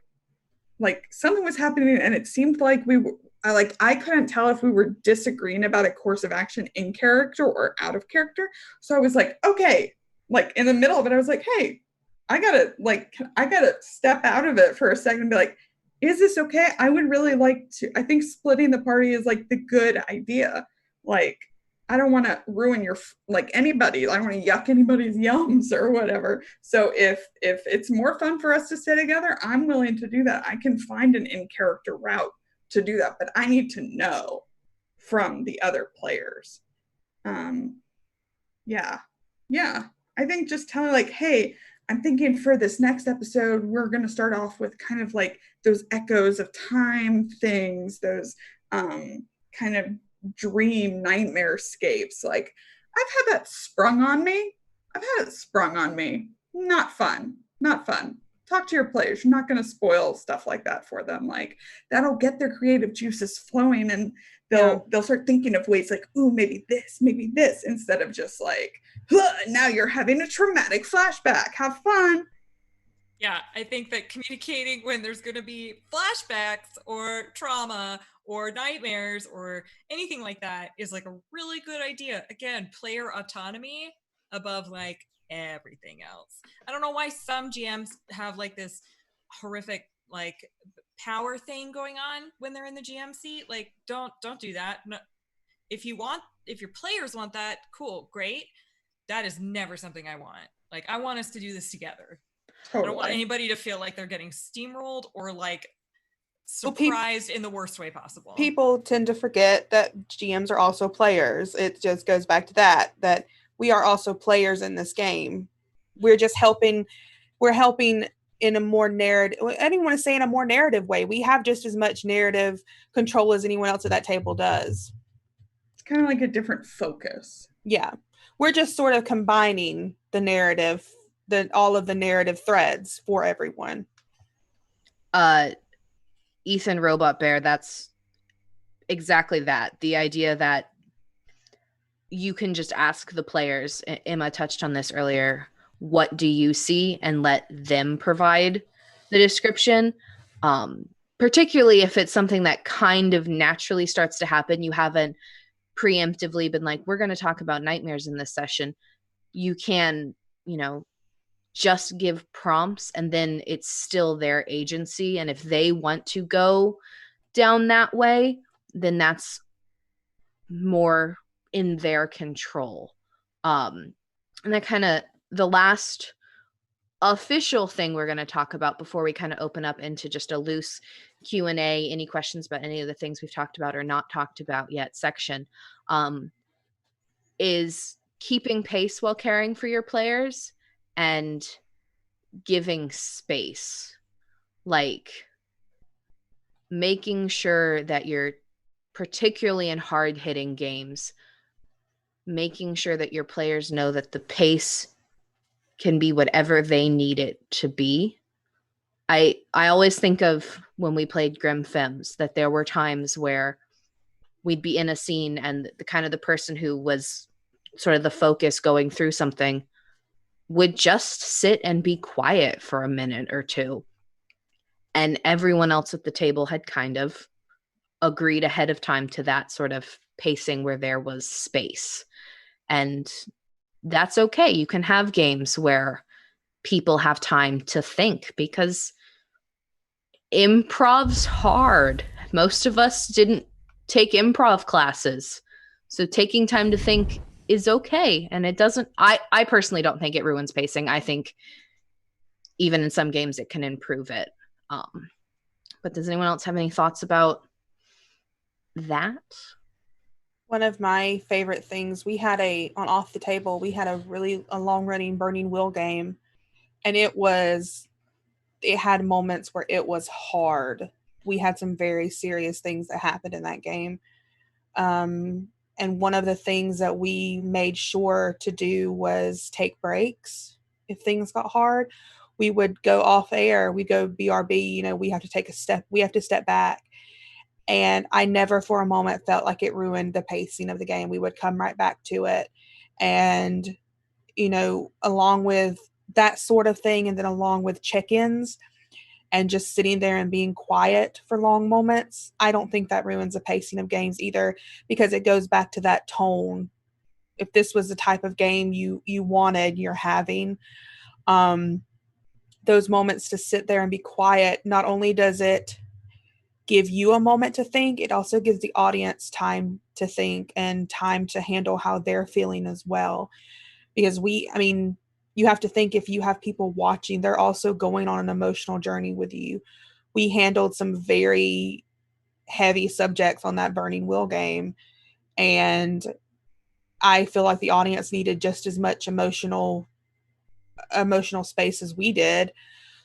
something was happening, and it seemed like we were I couldn't tell if we were disagreeing about a course of action in character or out of character. So I was like, okay, like in the middle of it, I was like, hey, I gotta step out of it for a second and be like, is this okay? I would really like to. I think splitting the party is like the good idea. Like, I don't want to ruin your like anybody. I don't want to yuck anybody's yums or whatever. So if it's more fun for us to stay together, I'm willing to do that. I can find an in character route to do that, but I need to know from the other players. Yeah. I think just telling like, hey, I'm thinking for this next episode, we're going to start off with kind of like those echoes of time things, those kind of dream nightmare scapes. Like, I've had that sprung on me. Not fun. Talk to your players. You're not going to spoil stuff like that for them. Like, that'll get their creative juices flowing, and they'll start thinking of ways like, ooh, maybe this, instead of just like, now you're having a traumatic flashback. Have fun. Yeah, I think that communicating when there's going to be flashbacks or trauma or nightmares or anything like that is like a really good idea. Again, player autonomy above like everything else. I don't know why some GMs have like this horrific like power thing going on when they're in the GM seat. Like, don't do that. No, if your players want that, cool, great. That is never something I want. Like, I want us to do this together. Totally. I don't want anybody to feel like they're getting steamrolled or like surprised in the worst way possible. People tend to forget that GMs are also players. It just goes back to that we are also players in this game. We're just helping. We're helping in a more narrative. I don't want to say in a more narrative way. We have just as much narrative control as anyone else at that table does. It's kind of like a different focus. Yeah. We're just sort of combining the narrative, all of the narrative threads for everyone. Ethan Robot Bear, that's exactly that. The idea that you can just ask the players, Emma touched on this earlier, what do you see, and let them provide the description. Particularly if it's something that kind of naturally starts to happen, you haven't preemptively been like, we're going to talk about nightmares in this session. You can, just give prompts, and then it's still their agency. And if they want to go down that way, then that's more in their control. And that kind of the last official thing we're going to talk about before we kind of open up into just a loose Q&A, any questions about any of the things we've talked about or not talked about yet section, is keeping pace while caring for your players and giving space. Like, making sure that you're, particularly in hard-hitting games, making sure that your players know that the pace can be whatever they need it to be. I always think of when we played Grim Femmes, that there were times where we'd be in a scene and the kind of the person who was sort of the focus going through something would just sit and be quiet for a minute or two. And everyone else at the table had kind of agreed ahead of time to that sort of pacing where there was space. And that's okay. You can have games where people have time to think, because improv's hard. Most of us didn't take improv classes. So taking time to think is okay. And it doesn't, I personally don't think it ruins pacing. I think even in some games it can improve it. But does anyone else have any thoughts about that? One of my favorite things, we had on Off the Table, we had a long running Burning Wheel game, and it had moments where it was hard. we had some very serious things that happened in that game. And one of the things that we made sure to do was take breaks. If things got hard, we would go off air, we go BRB, we have to step back. And I never for a moment felt like it ruined the pacing of the game. We would come right back to it. And, along with that sort of thing, and then along with check-ins and just sitting there and being quiet for long moments, I don't think that ruins the pacing of games either, because it goes back to that tone. If this was the type of game you wanted, you're having, those moments to sit there and be quiet, not only does it give you a moment to think, it also gives the audience time to think and time to handle how they're feeling as well. Because you have to think, if you have people watching, they're also going on an emotional journey with you. We handled some very heavy subjects on that Burning Wheel game, and I feel like the audience needed just as much emotional space as we did.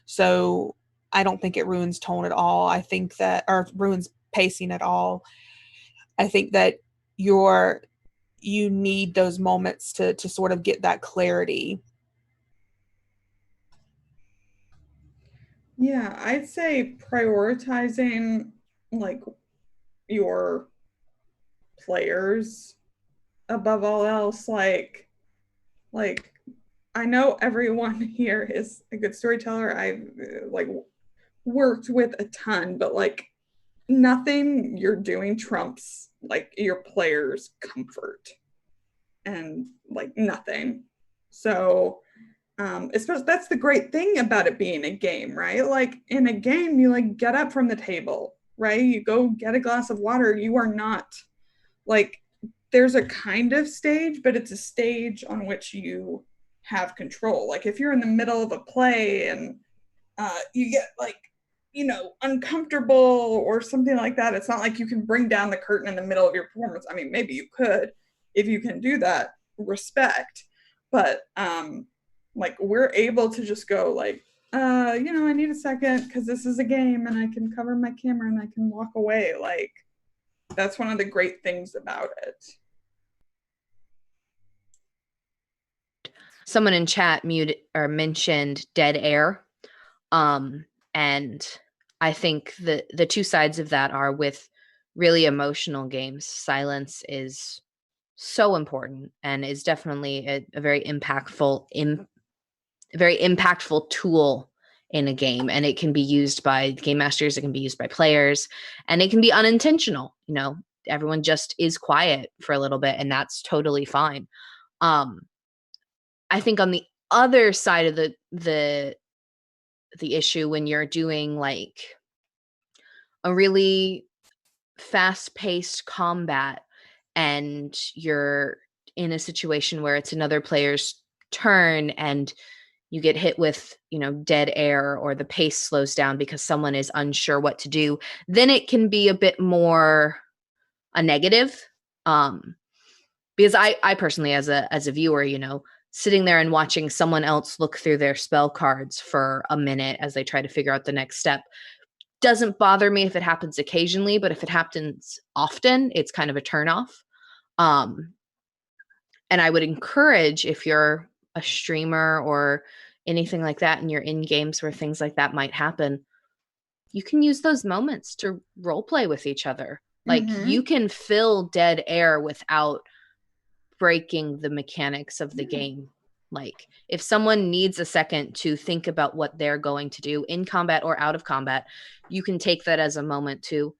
So I don't think it ruins tone at all. I think that, or ruins pacing at all. I think that you need those moments to sort of get that clarity. Yeah, I'd say prioritizing like your players above all else. Like I know everyone here is a good storyteller. I've worked with a ton, but nothing you're doing trumps your players' comfort, and nothing. So especially, that's the great thing about it being a game, right? In a game, you get up from the table, right? You go get a glass of water. You are not there's a kind of stage, but it's a stage on which you have control. If you're in the middle of a play and you get uncomfortable or something like that, it's not like you can bring down the curtain in the middle of your performance. I mean, maybe you could. If you can do that, respect. But we're able to just go I need a second because this is a game, and I can cover my camera and I can walk away. That's one of the great things about it. Someone in chat mentioned dead air. And I think the two sides of that are, with really emotional games, silence is so important and is definitely a very impactful tool in a game. And it can be used by game masters, it can be used by players, and it can be unintentional. Everyone just is quiet for a little bit, and that's totally fine. I think on the other side of the issue, when you're doing a really fast-paced combat and you're in a situation where it's another player's turn and you get hit with, dead air, or the pace slows down because someone is unsure what to do, then it can be a bit more a negative. Because I personally, as a viewer, sitting there and watching someone else look through their spell cards for a minute as they try to figure out the next step doesn't bother me if it happens occasionally, but if it happens often, it's kind of a turnoff. And I would encourage, if you're a streamer or anything like that, and you're in games where things like that might happen, you can use those moments to role play with each other. You can fill dead air without breaking the mechanics of the game. If someone needs a second to think about what they're going to do in combat or out of combat, you can take that as a moment to,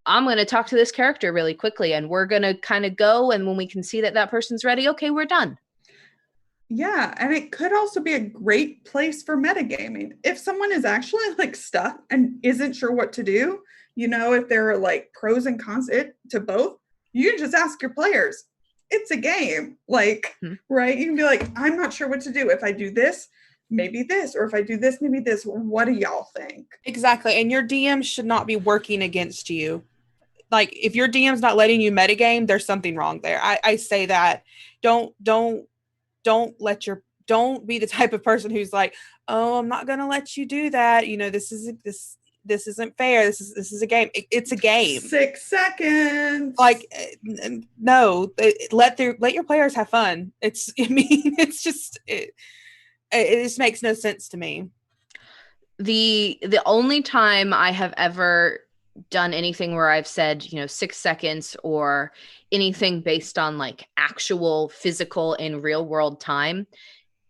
I'm going to talk to this character really quickly, and we're going to kind of go, and when we can see that person's ready, okay, we're done. Yeah, and it could also be a great place for metagaming. If someone is actually stuck and isn't sure what to do, if there are pros and cons to both, you can just ask your players. It's a game, right? You can be I'm not sure what to do. If I do this, maybe this, or if I do this, maybe this. What do y'all think? Exactly. And your DM should not be working against you. If your DM's not letting you metagame, there's something wrong there. I say that. Don't be the type of person who's oh, I'm not going to let you do that. This this isn't fair. This is a game. It's a game. 6 seconds. Like, no, let your players have fun. It's just it just makes no sense to me. The only time I have ever done anything where I've said, 6 seconds or anything based on like actual physical and real world time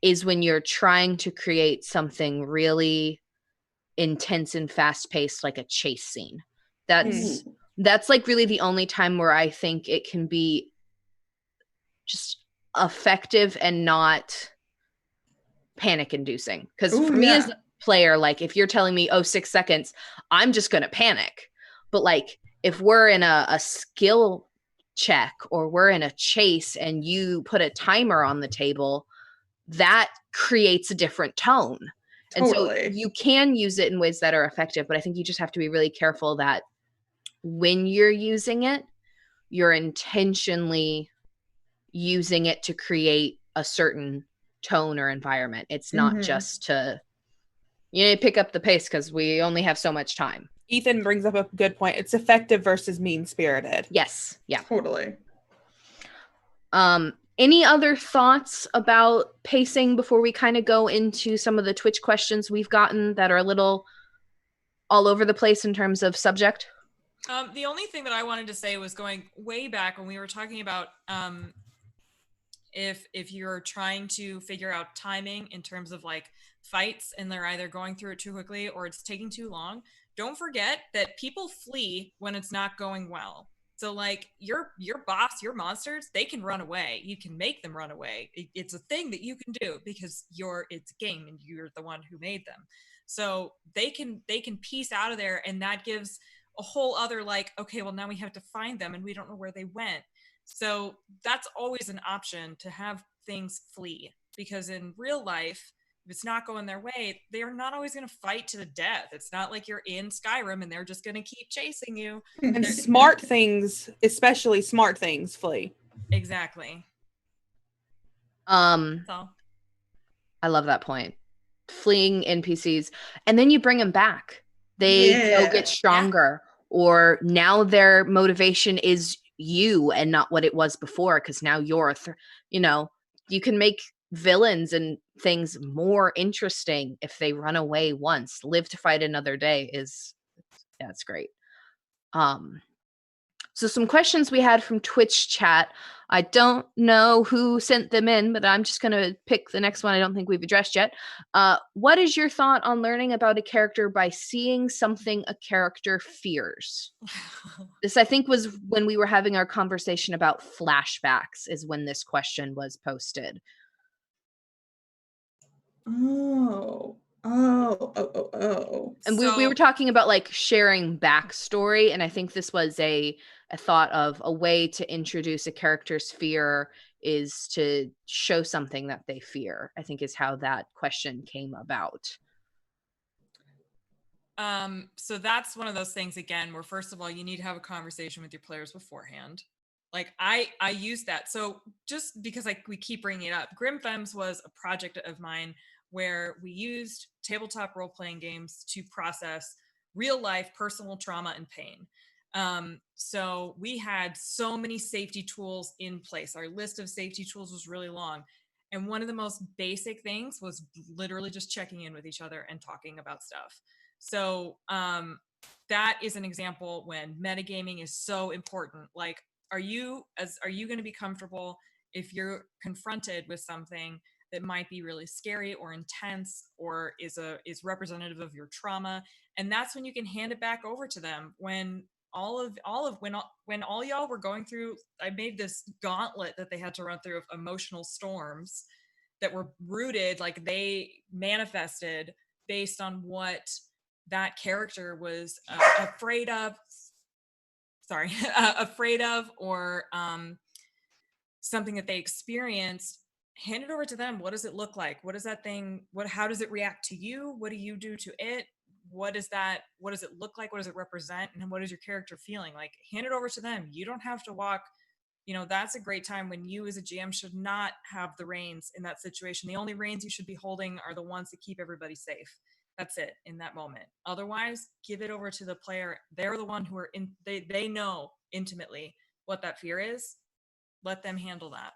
is when you're trying to create something really intense and fast paced, like a chase scene. That's like really the only time where I think it can be just effective and not panic inducing. Because for me as a player, like if you're telling me, 6 seconds, I'm just going to panic. But like if we're in a skill check or we're in a chase and you put a timer on the table, that creates a different tone. Totally. And so you can use it in ways that are effective, but I think you just have to be really careful that when you're using it, you're intentionally using it to create a certain tone or environment. It's not just to, pick up the pace because we only have so much time. Ethan brings up a good point. It's effective versus mean-spirited. Yes. Yeah. Totally. Any other thoughts about pacing before we kind of go into some of the Twitch questions we've gotten that are a little all over the place in terms of subject? The only thing that I wanted to say was going way back when we were talking about if you're trying to figure out timing in terms of like fights and they're either going through it too quickly or it's taking too long, don't forget that people flee when it's not going well. So like your boss, your monsters, they can run away. You can make them run away. It's a thing that you can do because it's a game and you're the one who made them. So they can piece out of there, and that gives a whole other like, okay, well now we have to find them and we don't know where they went. So that's always an option, to have things flee, because in real life, if it's not going their way, they are not always going to fight to the death. It's not like you're in Skyrim and they're just going to keep chasing you. And smart things, especially smart things, flee. Exactly. I love that point. Fleeing NPCs, and then you bring them back. They go get stronger, or now their motivation is you and not what it was before, because now you're you can make villains and things more interesting if they run away once. Live to fight another day it's great. So some questions we had from Twitch chat. I don't know who sent them in, but I'm just going to pick the next one I don't think we've addressed yet. What is your thought on learning about a character by seeing something a character fears? This, I think, was when we were having our conversation about flashbacks, is when this question was posted. And we were talking about like sharing backstory, and I think this was a thought of a way to introduce a character's fear is to show something that they fear, I think is how that question came about. So that's one of those things, again, where first of all, you need to have a conversation with your players beforehand. Like I use that. So just because we keep bringing it up, Grim Femmes was a project of mine where we used tabletop role-playing games to process real life personal trauma and pain. So we had so many safety tools in place. Our list of safety tools was really long. And one of the most basic things was literally just checking in with each other and talking about stuff. So that is an example when metagaming is so important. Like, are you going to be comfortable if you're confronted with something that might be really scary or intense or is representative of your trauma? And that's when you can hand it back over to them. When all y'all were going through, I made this gauntlet that they had to run through of emotional storms that were rooted, like they manifested based on what that character was afraid of or something that they experienced. Hand it over to them. What does it look like? What is that thing? How does it react to you? What do you do to it? What does it look like? What does it represent? And what is your character feeling? Like, hand it over to them. You don't have to walk. That's a great time when you as a GM should not have the reins in that situation. The only reins you should be holding are the ones that keep everybody safe. That's it in that moment. Otherwise, give it over to the player. They're the one who are in, they know intimately what that fear is. Let them handle that.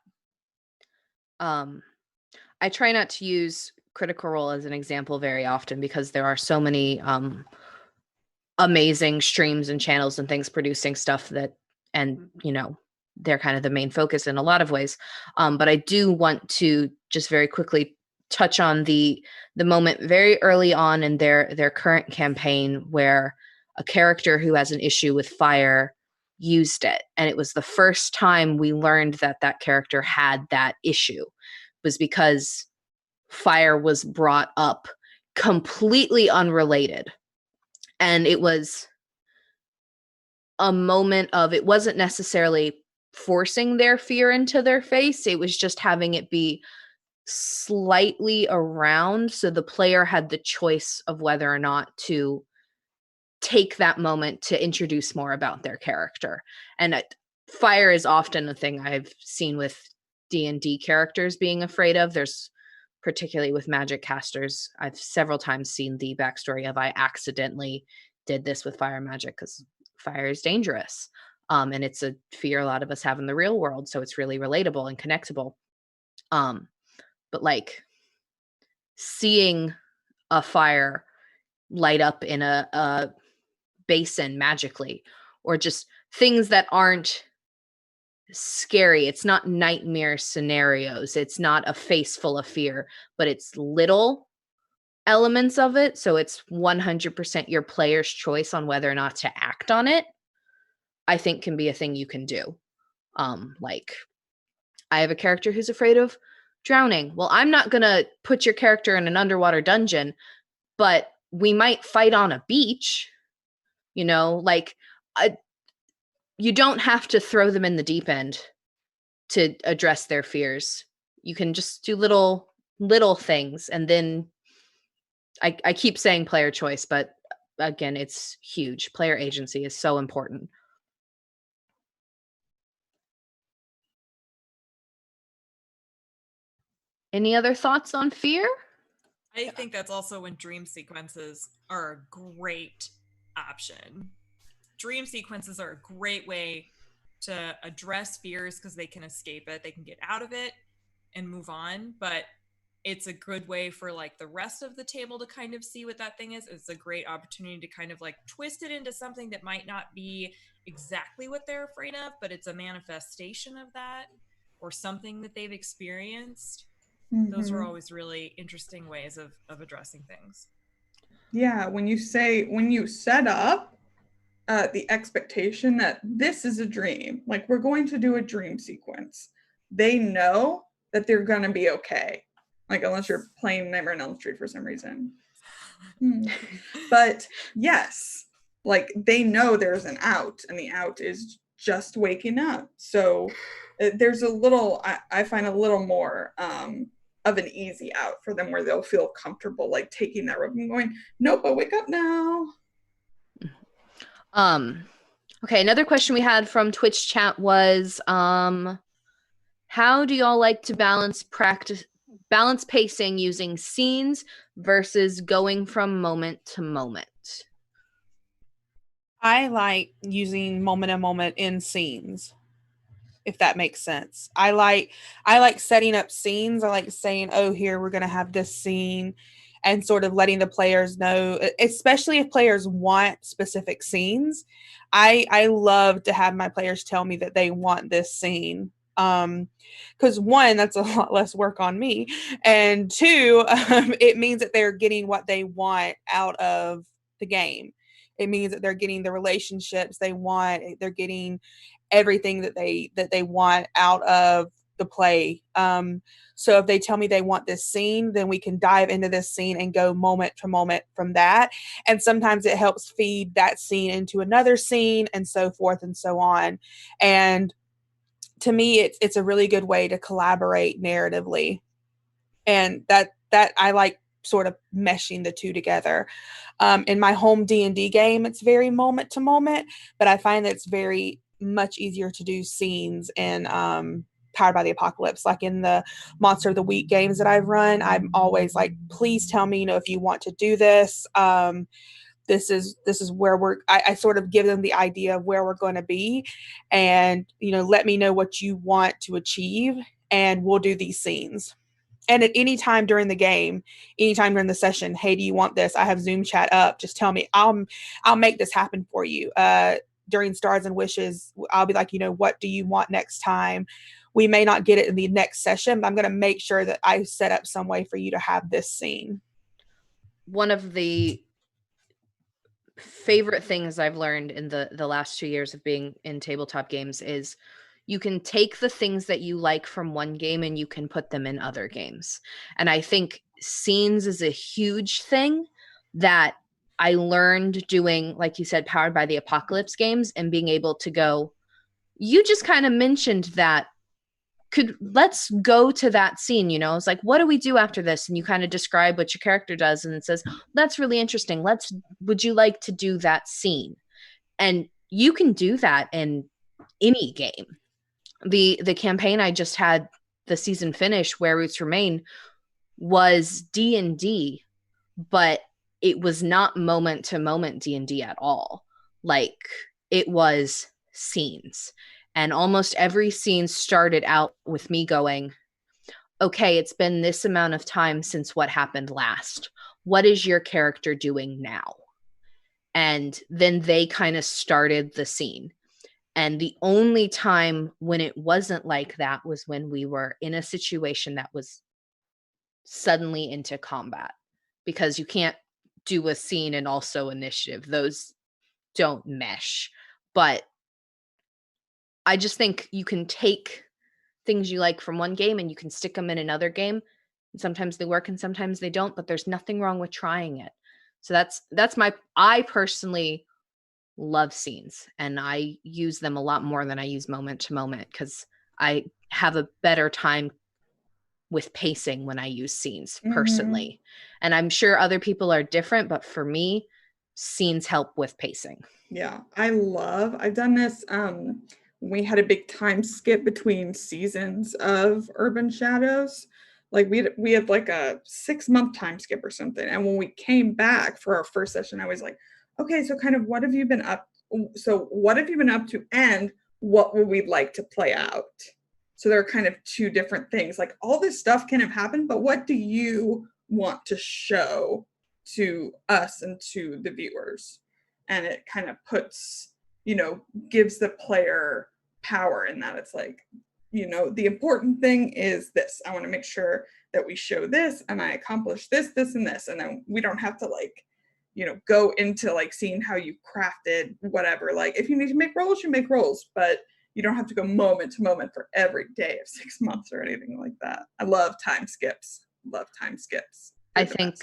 I try not to use Critical Role as an example very often because there are so many amazing streams and channels and things producing stuff that, and they're kind of the main focus in a lot of ways. But I do want to just very quickly touch on the moment very early on in their current campaign where a character who has an issue with fire used it, and it was the first time we learned that that character had that issue, was because fire was brought up completely unrelated, and it was a moment of, it wasn't necessarily forcing their fear into their face, it was just having it be slightly around, so the player had the choice of whether or not to take that moment to introduce more about their character. And fire is often a thing I've seen with D&D characters being afraid of. There's, particularly with magic casters, I've several times seen the backstory of, I accidentally did this with fire magic because fire is dangerous. And it's a fear a lot of us have in the real world, so it's really relatable and connectable. But like seeing a fire light up in a basin magically, or just things that aren't scary. It's not nightmare scenarios. It's not a face full of fear, but it's little elements of it. So it's 100% your player's choice on whether or not to act on it. I think can be a thing you can do. Like I have a character who's afraid of drowning. Well, I'm not going to put your character in an underwater dungeon, but we might fight on a beach, like you don't have to throw them in the deep end to address their fears. You can just do little things, and then I keep saying player choice, but again, it's huge. Player agency is so important. Any other thoughts on fear? I think that's also when dream sequences are a great option. Dream sequences are a great way to address fears because they can escape it, they can get out of it and move on. But it's a good way for like the rest of the table to kind of see what that thing is. It's a great opportunity to kind of like twist it into something that might not be exactly what they're afraid of, but it's a manifestation of that or something that they've experienced. Those are always really interesting ways of addressing things. Yeah, when you set up the expectation that this is a dream, like we're going to do a dream sequence, they know that they're going to be okay. Like, unless you're playing Nightmare on Elm Street for some reason. But yes, like they know there's an out, and the out is just waking up. So there's a little, I find a little more of an easy out for them, where they'll feel comfortable like taking that rope and going, nope, but wake up now. Okay, another question we had from Twitch chat was how do y'all like to balance pacing using scenes versus going from moment to moment? I like using moment to moment in scenes, if that makes sense. I like setting up scenes. I like saying, oh, here we're going to have this scene, and sort of letting the players know, especially if players want specific scenes. I love to have my players tell me that they want this scene. Because one, that's a lot less work on me, and two, it means that they're getting what they want out of the game. It means that they're getting the relationships they want. They're getting everything that they want out of the play. So if they tell me they want this scene, then we can dive into this scene and go moment to moment from that. And sometimes it helps feed that scene into another scene, and so forth and so on. And to me, it's a really good way to collaborate narratively. And that I like sort of meshing the two together. In my home D&D game, it's very moment to moment, but I find that it's very much easier to do scenes in Powered by the Apocalypse. Like in the Monster of the Week games that I've run, I'm always like, please tell me, if you want to do this. This is where I sort of give them the idea of where we're going to be, and let me know what you want to achieve, and we'll do these scenes. And at any time during the game, anytime during the session, hey, do you want this? I have Zoom chat up. Just tell me. I'll make this happen for you. During Stars and Wishes, I'll be like, what do you want next time? We may not get it in the next session, but I'm going to make sure that I set up some way for you to have this scene. One of the favorite things I've learned in the last 2 years of being in tabletop games is you can take the things that you like from one game and you can put them in other games. And I think scenes is a huge thing that I learned doing, like you said, Powered by the Apocalypse games, and being able to go, you just kind of mentioned that. Let's go to that scene, It's like, what do we do after this? And you kind of describe what your character does, and it says, that's really interesting. Would you like to do that scene? And you can do that in any game. The campaign I just had the season finish, Where Roots Remain, was D&D, but it was not moment to moment D&D at all. Like, it was scenes. And almost every scene started out with me going, okay, it's been this amount of time since what happened last. What is your character doing now? And then they kind of started the scene. And the only time when it wasn't like that was when we were in a situation that was suddenly into combat, because you can't do a scene and also initiative. Those don't mesh. But I just think you can take things you like from one game and you can stick them in another game. And sometimes they work and sometimes they don't, but there's nothing wrong with trying it. So I personally love scenes, and I use them a lot more than I use moment to moment, because I have a better time with pacing when I use scenes personally. And I'm sure other people are different, but for me, scenes help with pacing. Yeah, I've done this. We had a big time skip between seasons of Urban Shadows. Like we had like a 6-month time skip or something. And when we came back for our first session, I was like, okay, so kind of what have you been up to, and what would we like to play out? So there are kind of two different things. Like, all this stuff can have happened, but what do you want to show to us and to the viewers? And it kind of puts, gives the player power in that. It's like, the important thing is this. I want to make sure that we show this, and I accomplish this, this, and this. And then we don't have to go into seeing how you crafted whatever. Like, if you need to make rolls, you make rolls, but you don't have to go moment to moment for every day of 6 months or anything like that. I love time skips. I think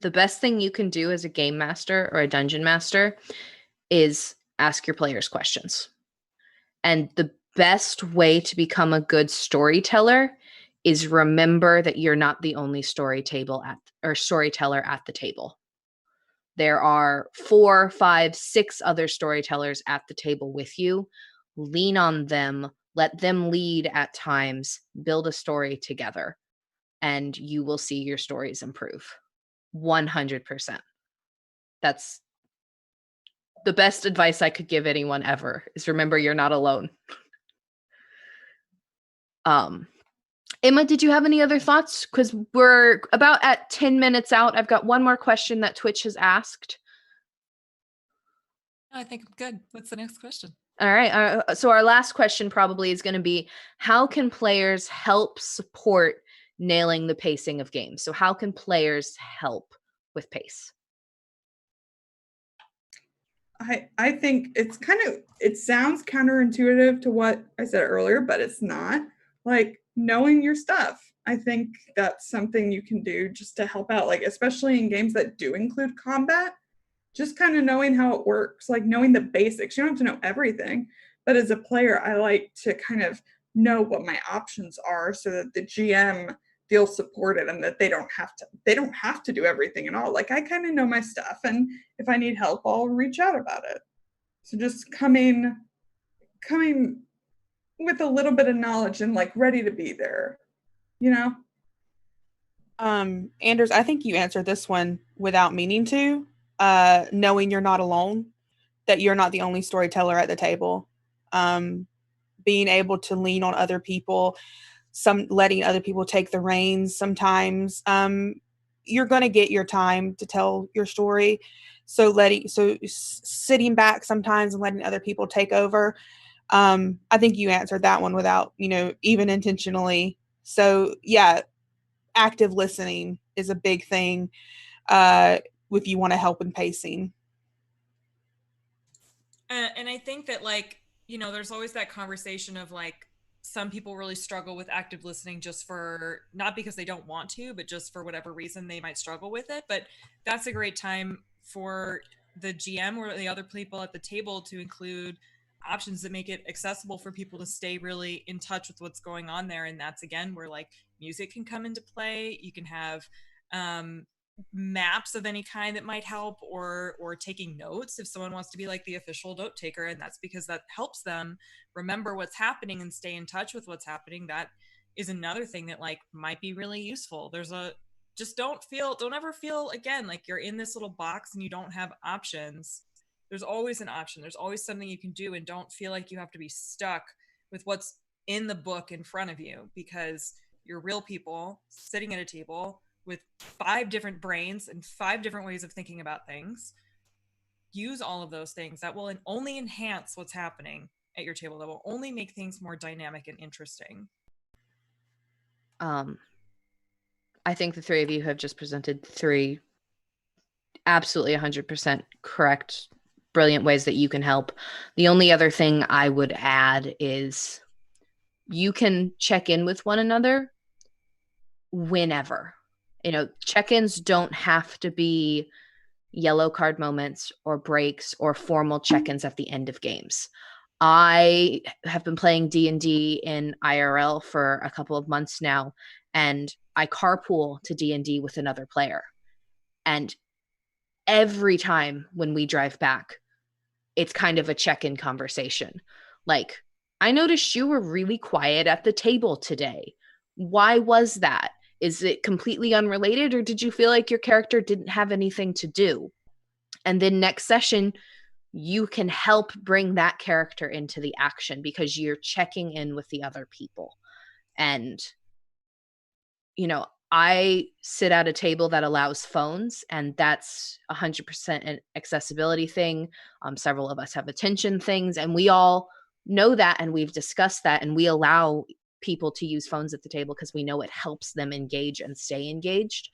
the best thing you can do as a game master or a dungeon master is ask your players questions. And the best way to become a good storyteller is remember that you're not the only storyteller at the table. There are 4, 5, 6 other storytellers at the table with you. Lean on them, let them lead at times, build a story together, and you will see your stories improve. 100%. That's the best advice I could give anyone ever, is remember you're not alone. Emma, did you have any other thoughts? Because we're about at 10 minutes out. I've got one more question that Twitch has asked. I think I'm good. What's the next question? All right. So our last question probably is going to be, how can players help support nailing the pacing of games? So how can players help with pace? I think it sounds counterintuitive to what I said earlier, but it's not. Like, knowing your stuff. I think that's something you can do just to help out, especially in games that do include combat. Just kind of knowing how it works, knowing the basics. You don't have to know everything, but as a player, I like to kind of know what my options are so that the GM feels supported and that they don't have to do everything at all. I kind of know my stuff, and if I need help, I'll reach out about it. So just coming with a little bit of knowledge and like ready to be there, you know? Anders, I think you answered this one without meaning to, knowing you're not alone, that you're not the only storyteller at the table. Being able to lean on other people, letting other people take the reins sometimes. You're going to get your time to tell your story. So sitting back sometimes and letting other people take over. I think you answered that one without, even intentionally. So yeah, active listening is a big thing if you want to help in pacing. And I think that, like, there's always that conversation of like, some people really struggle with active listening just for, not because they don't want to, but just for whatever reason they might struggle with it. But that's a great time for the GM or the other people at the table to include options that make it accessible for people to stay really in touch with what's going on there. And that's, again, where like music can come into play. You can have maps of any kind that might help, or taking notes if someone wants to be like the official note taker, and that's because that helps them remember what's happening and stay in touch with what's happening. That is another thing that like might be really useful. Just don't ever feel, again, like you're in this little box and you don't have options. There's always an option, there's always something you can do, and don't feel like you have to be stuck with what's in the book in front of you, because you're real people sitting at a table with 5 different brains and 5 different ways of thinking about things. Use all of those things. That will only enhance what's happening at your table. That will only make things more dynamic and interesting. I think the 3 of you have just presented 3 absolutely 100% correct, brilliant ways that you can help. The only other thing I would add is you can check in with one another whenever. Check-ins don't have to be yellow card moments or breaks or formal check-ins at the end of games. I have been playing D&D in IRL for a couple of months now, and I carpool to D&D with another player. And every time when we drive back, it's kind of a check-in conversation. Like, I noticed you were really quiet at the table today. Why was that? Is it completely unrelated, or did you feel like your character didn't have anything to do? And then next session, you can help bring that character into the action because you're checking in with the other people. And, I sit at a table that allows phones, and that's 100% an accessibility thing. Several of us have attention things, and we all know that, and we've discussed that, and we allow people to use phones at the table because we know it helps them engage and stay engaged.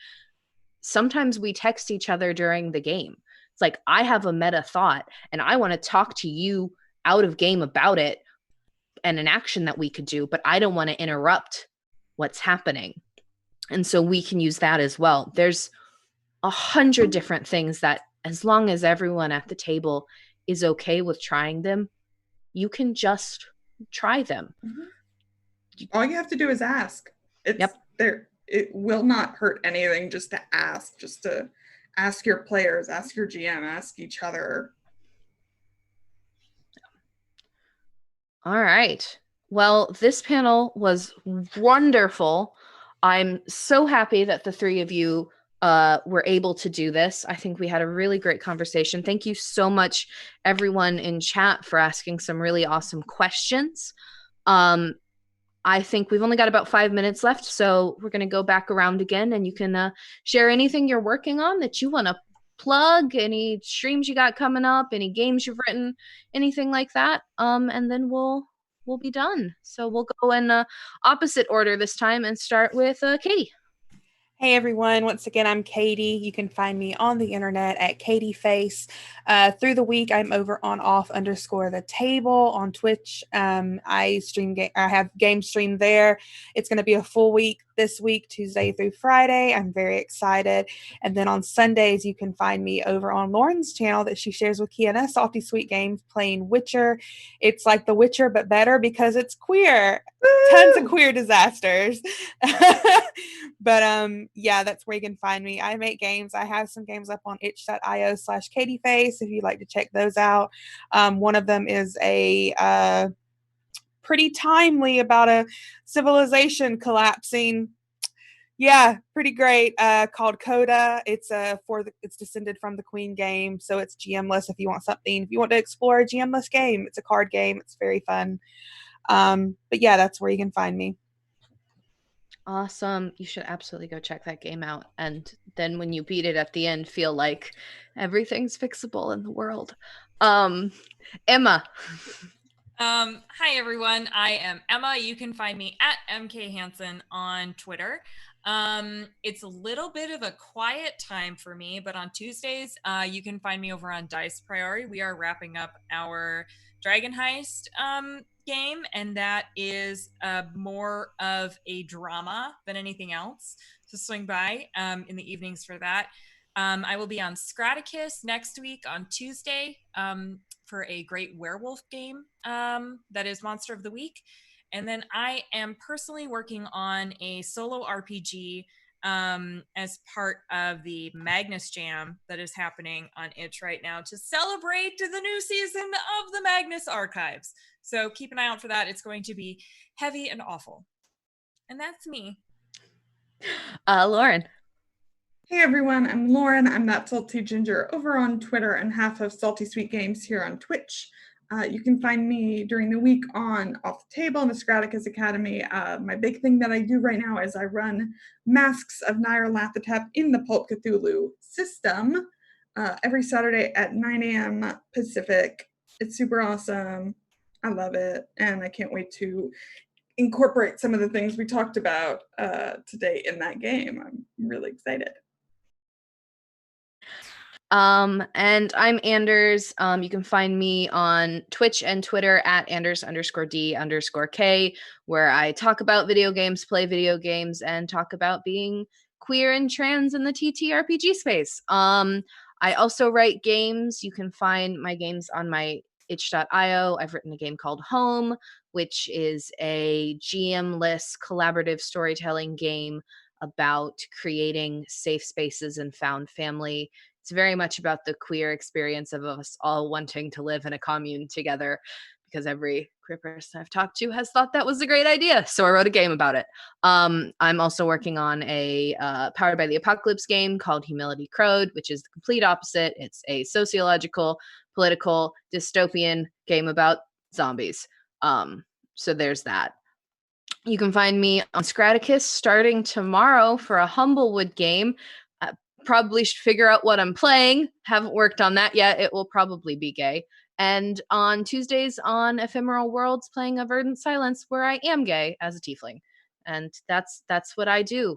Sometimes we text each other during the game. It's like, I have a meta thought and I want to talk to you out of game about it and an action that we could do, but I don't want to interrupt what's happening. And so we can use that as well. There's 100 different things that, as long as everyone at the table is okay with trying them, you can just try them. All you have to do is ask. It's there. It will not hurt anything just to ask your players, ask your GM, ask each other. All right. Well, this panel was wonderful. I'm so happy that the 3 of you were able to do this. I think we had a really great conversation. Thank you so much, everyone in chat, for asking some really awesome questions. I think we've only got about 5 minutes left, so we're going to go back around again, and you can share anything you're working on that you want to plug, any streams you got coming up, any games you've written, anything like that. And then we'll be done. So we'll go in opposite order this time and start with Katie. Hey everyone, once again, I'm Katie. You can find me on the internet at Katie Face. Through the week, I'm over on _the table on Twitch. I have game stream there. It's going to be a full week this week, Tuesday through Friday. I'm very excited. And then on Sundays, you can find me over on Lauren's channel that she shares with Kiana, Salty Sweet Games, playing Witcher. It's like The Witcher, but better because it's queer. Tons of queer disasters. But yeah, that's where you can find me. I make games. I have some games up on itch.io/katieface if you'd like to check those out. One of them is a pretty timely about a civilization collapsing. Yeah, pretty great. Called Coda. It's descended from the Queen game, so it's GMless. If you want something, if you want to explore a GMless game, it's a card game. It's very fun. But yeah, that's where you can find me. Awesome. You should absolutely go check that game out. And then when you beat it at the end, feel like everything's fixable in the world. Emma. Hi everyone. I am Emma. You can find me at MK Hansen on Twitter. It's a little bit of a quiet time for me, but on Tuesdays, you can find me over on Dice Priori. We are wrapping up our Dragon Heist game, and that is more of a drama than anything else. So swing by in the evenings for that. I will be on Scraticus next week on Tuesday for a great werewolf game that is Monster of the Week. And then I am personally working on a solo RPG as part of the Magnus Jam that is happening on Itch right now to celebrate the new season of the Magnus Archives. So keep an eye out for that. It's going to be heavy and awful. And that's me. Lauren. Hey everyone, I'm Lauren. I'm That Salty Ginger over on Twitter and half of Salty Sweet Games here on Twitch. You can find me during the week on Off the Table and the Scraticus Academy. My big thing that I do right now is I run Masks of Nyarlathotep in the Pulp Cthulhu system every Saturday at 9 a.m. Pacific. It's super awesome. I love it, and I can't wait to incorporate some of the things we talked about today in that game. I'm really excited. And I'm Anders. You can find me on Twitch and Twitter at Anders_D_K, where I talk about video games, play video games, and talk about being queer and trans in the TTRPG space. I also write games. You can find my games on my itch.io. I've written a game called Home, which is a GM-less collaborative storytelling game about creating safe spaces and found family. It's very much about the queer experience of us all wanting to live in a commune together, because every queer person I've talked to has thought that was a great idea. So I wrote a game about it. I'm also working on a Powered by the Apocalypse game called Humility Crowed, which is the complete opposite. It's a sociological, political, dystopian game about zombies. So there's that. You can find me on Scraticus starting tomorrow for a Humblewood game. Probably should figure out what I'm playing. Haven't worked on that yet. It will probably be gay. And on Tuesdays on Ephemeral Worlds, playing A Verdant Silence, where I am gay as a tiefling. And that's what I do.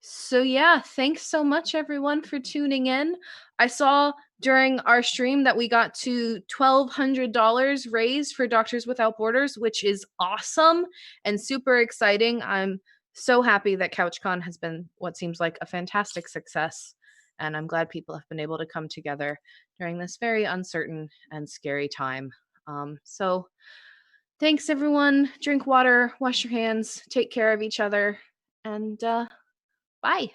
So yeah, thanks so much everyone for tuning in. I saw during our stream that we got to $1,200 raised for Doctors Without Borders, which is awesome and super exciting. I'm so happy that CouchCon has been what seems like a fantastic success, and I'm glad people have been able to come together during this very uncertain and scary time. So thanks everyone. Drink water, wash your hands, take care of each other, and bye.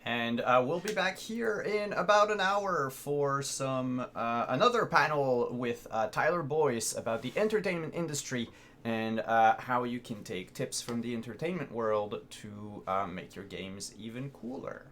And we'll be back here in about an hour for some another panel with Tyler Boyce about the entertainment industry and how you can take tips from the entertainment world to make your games even cooler.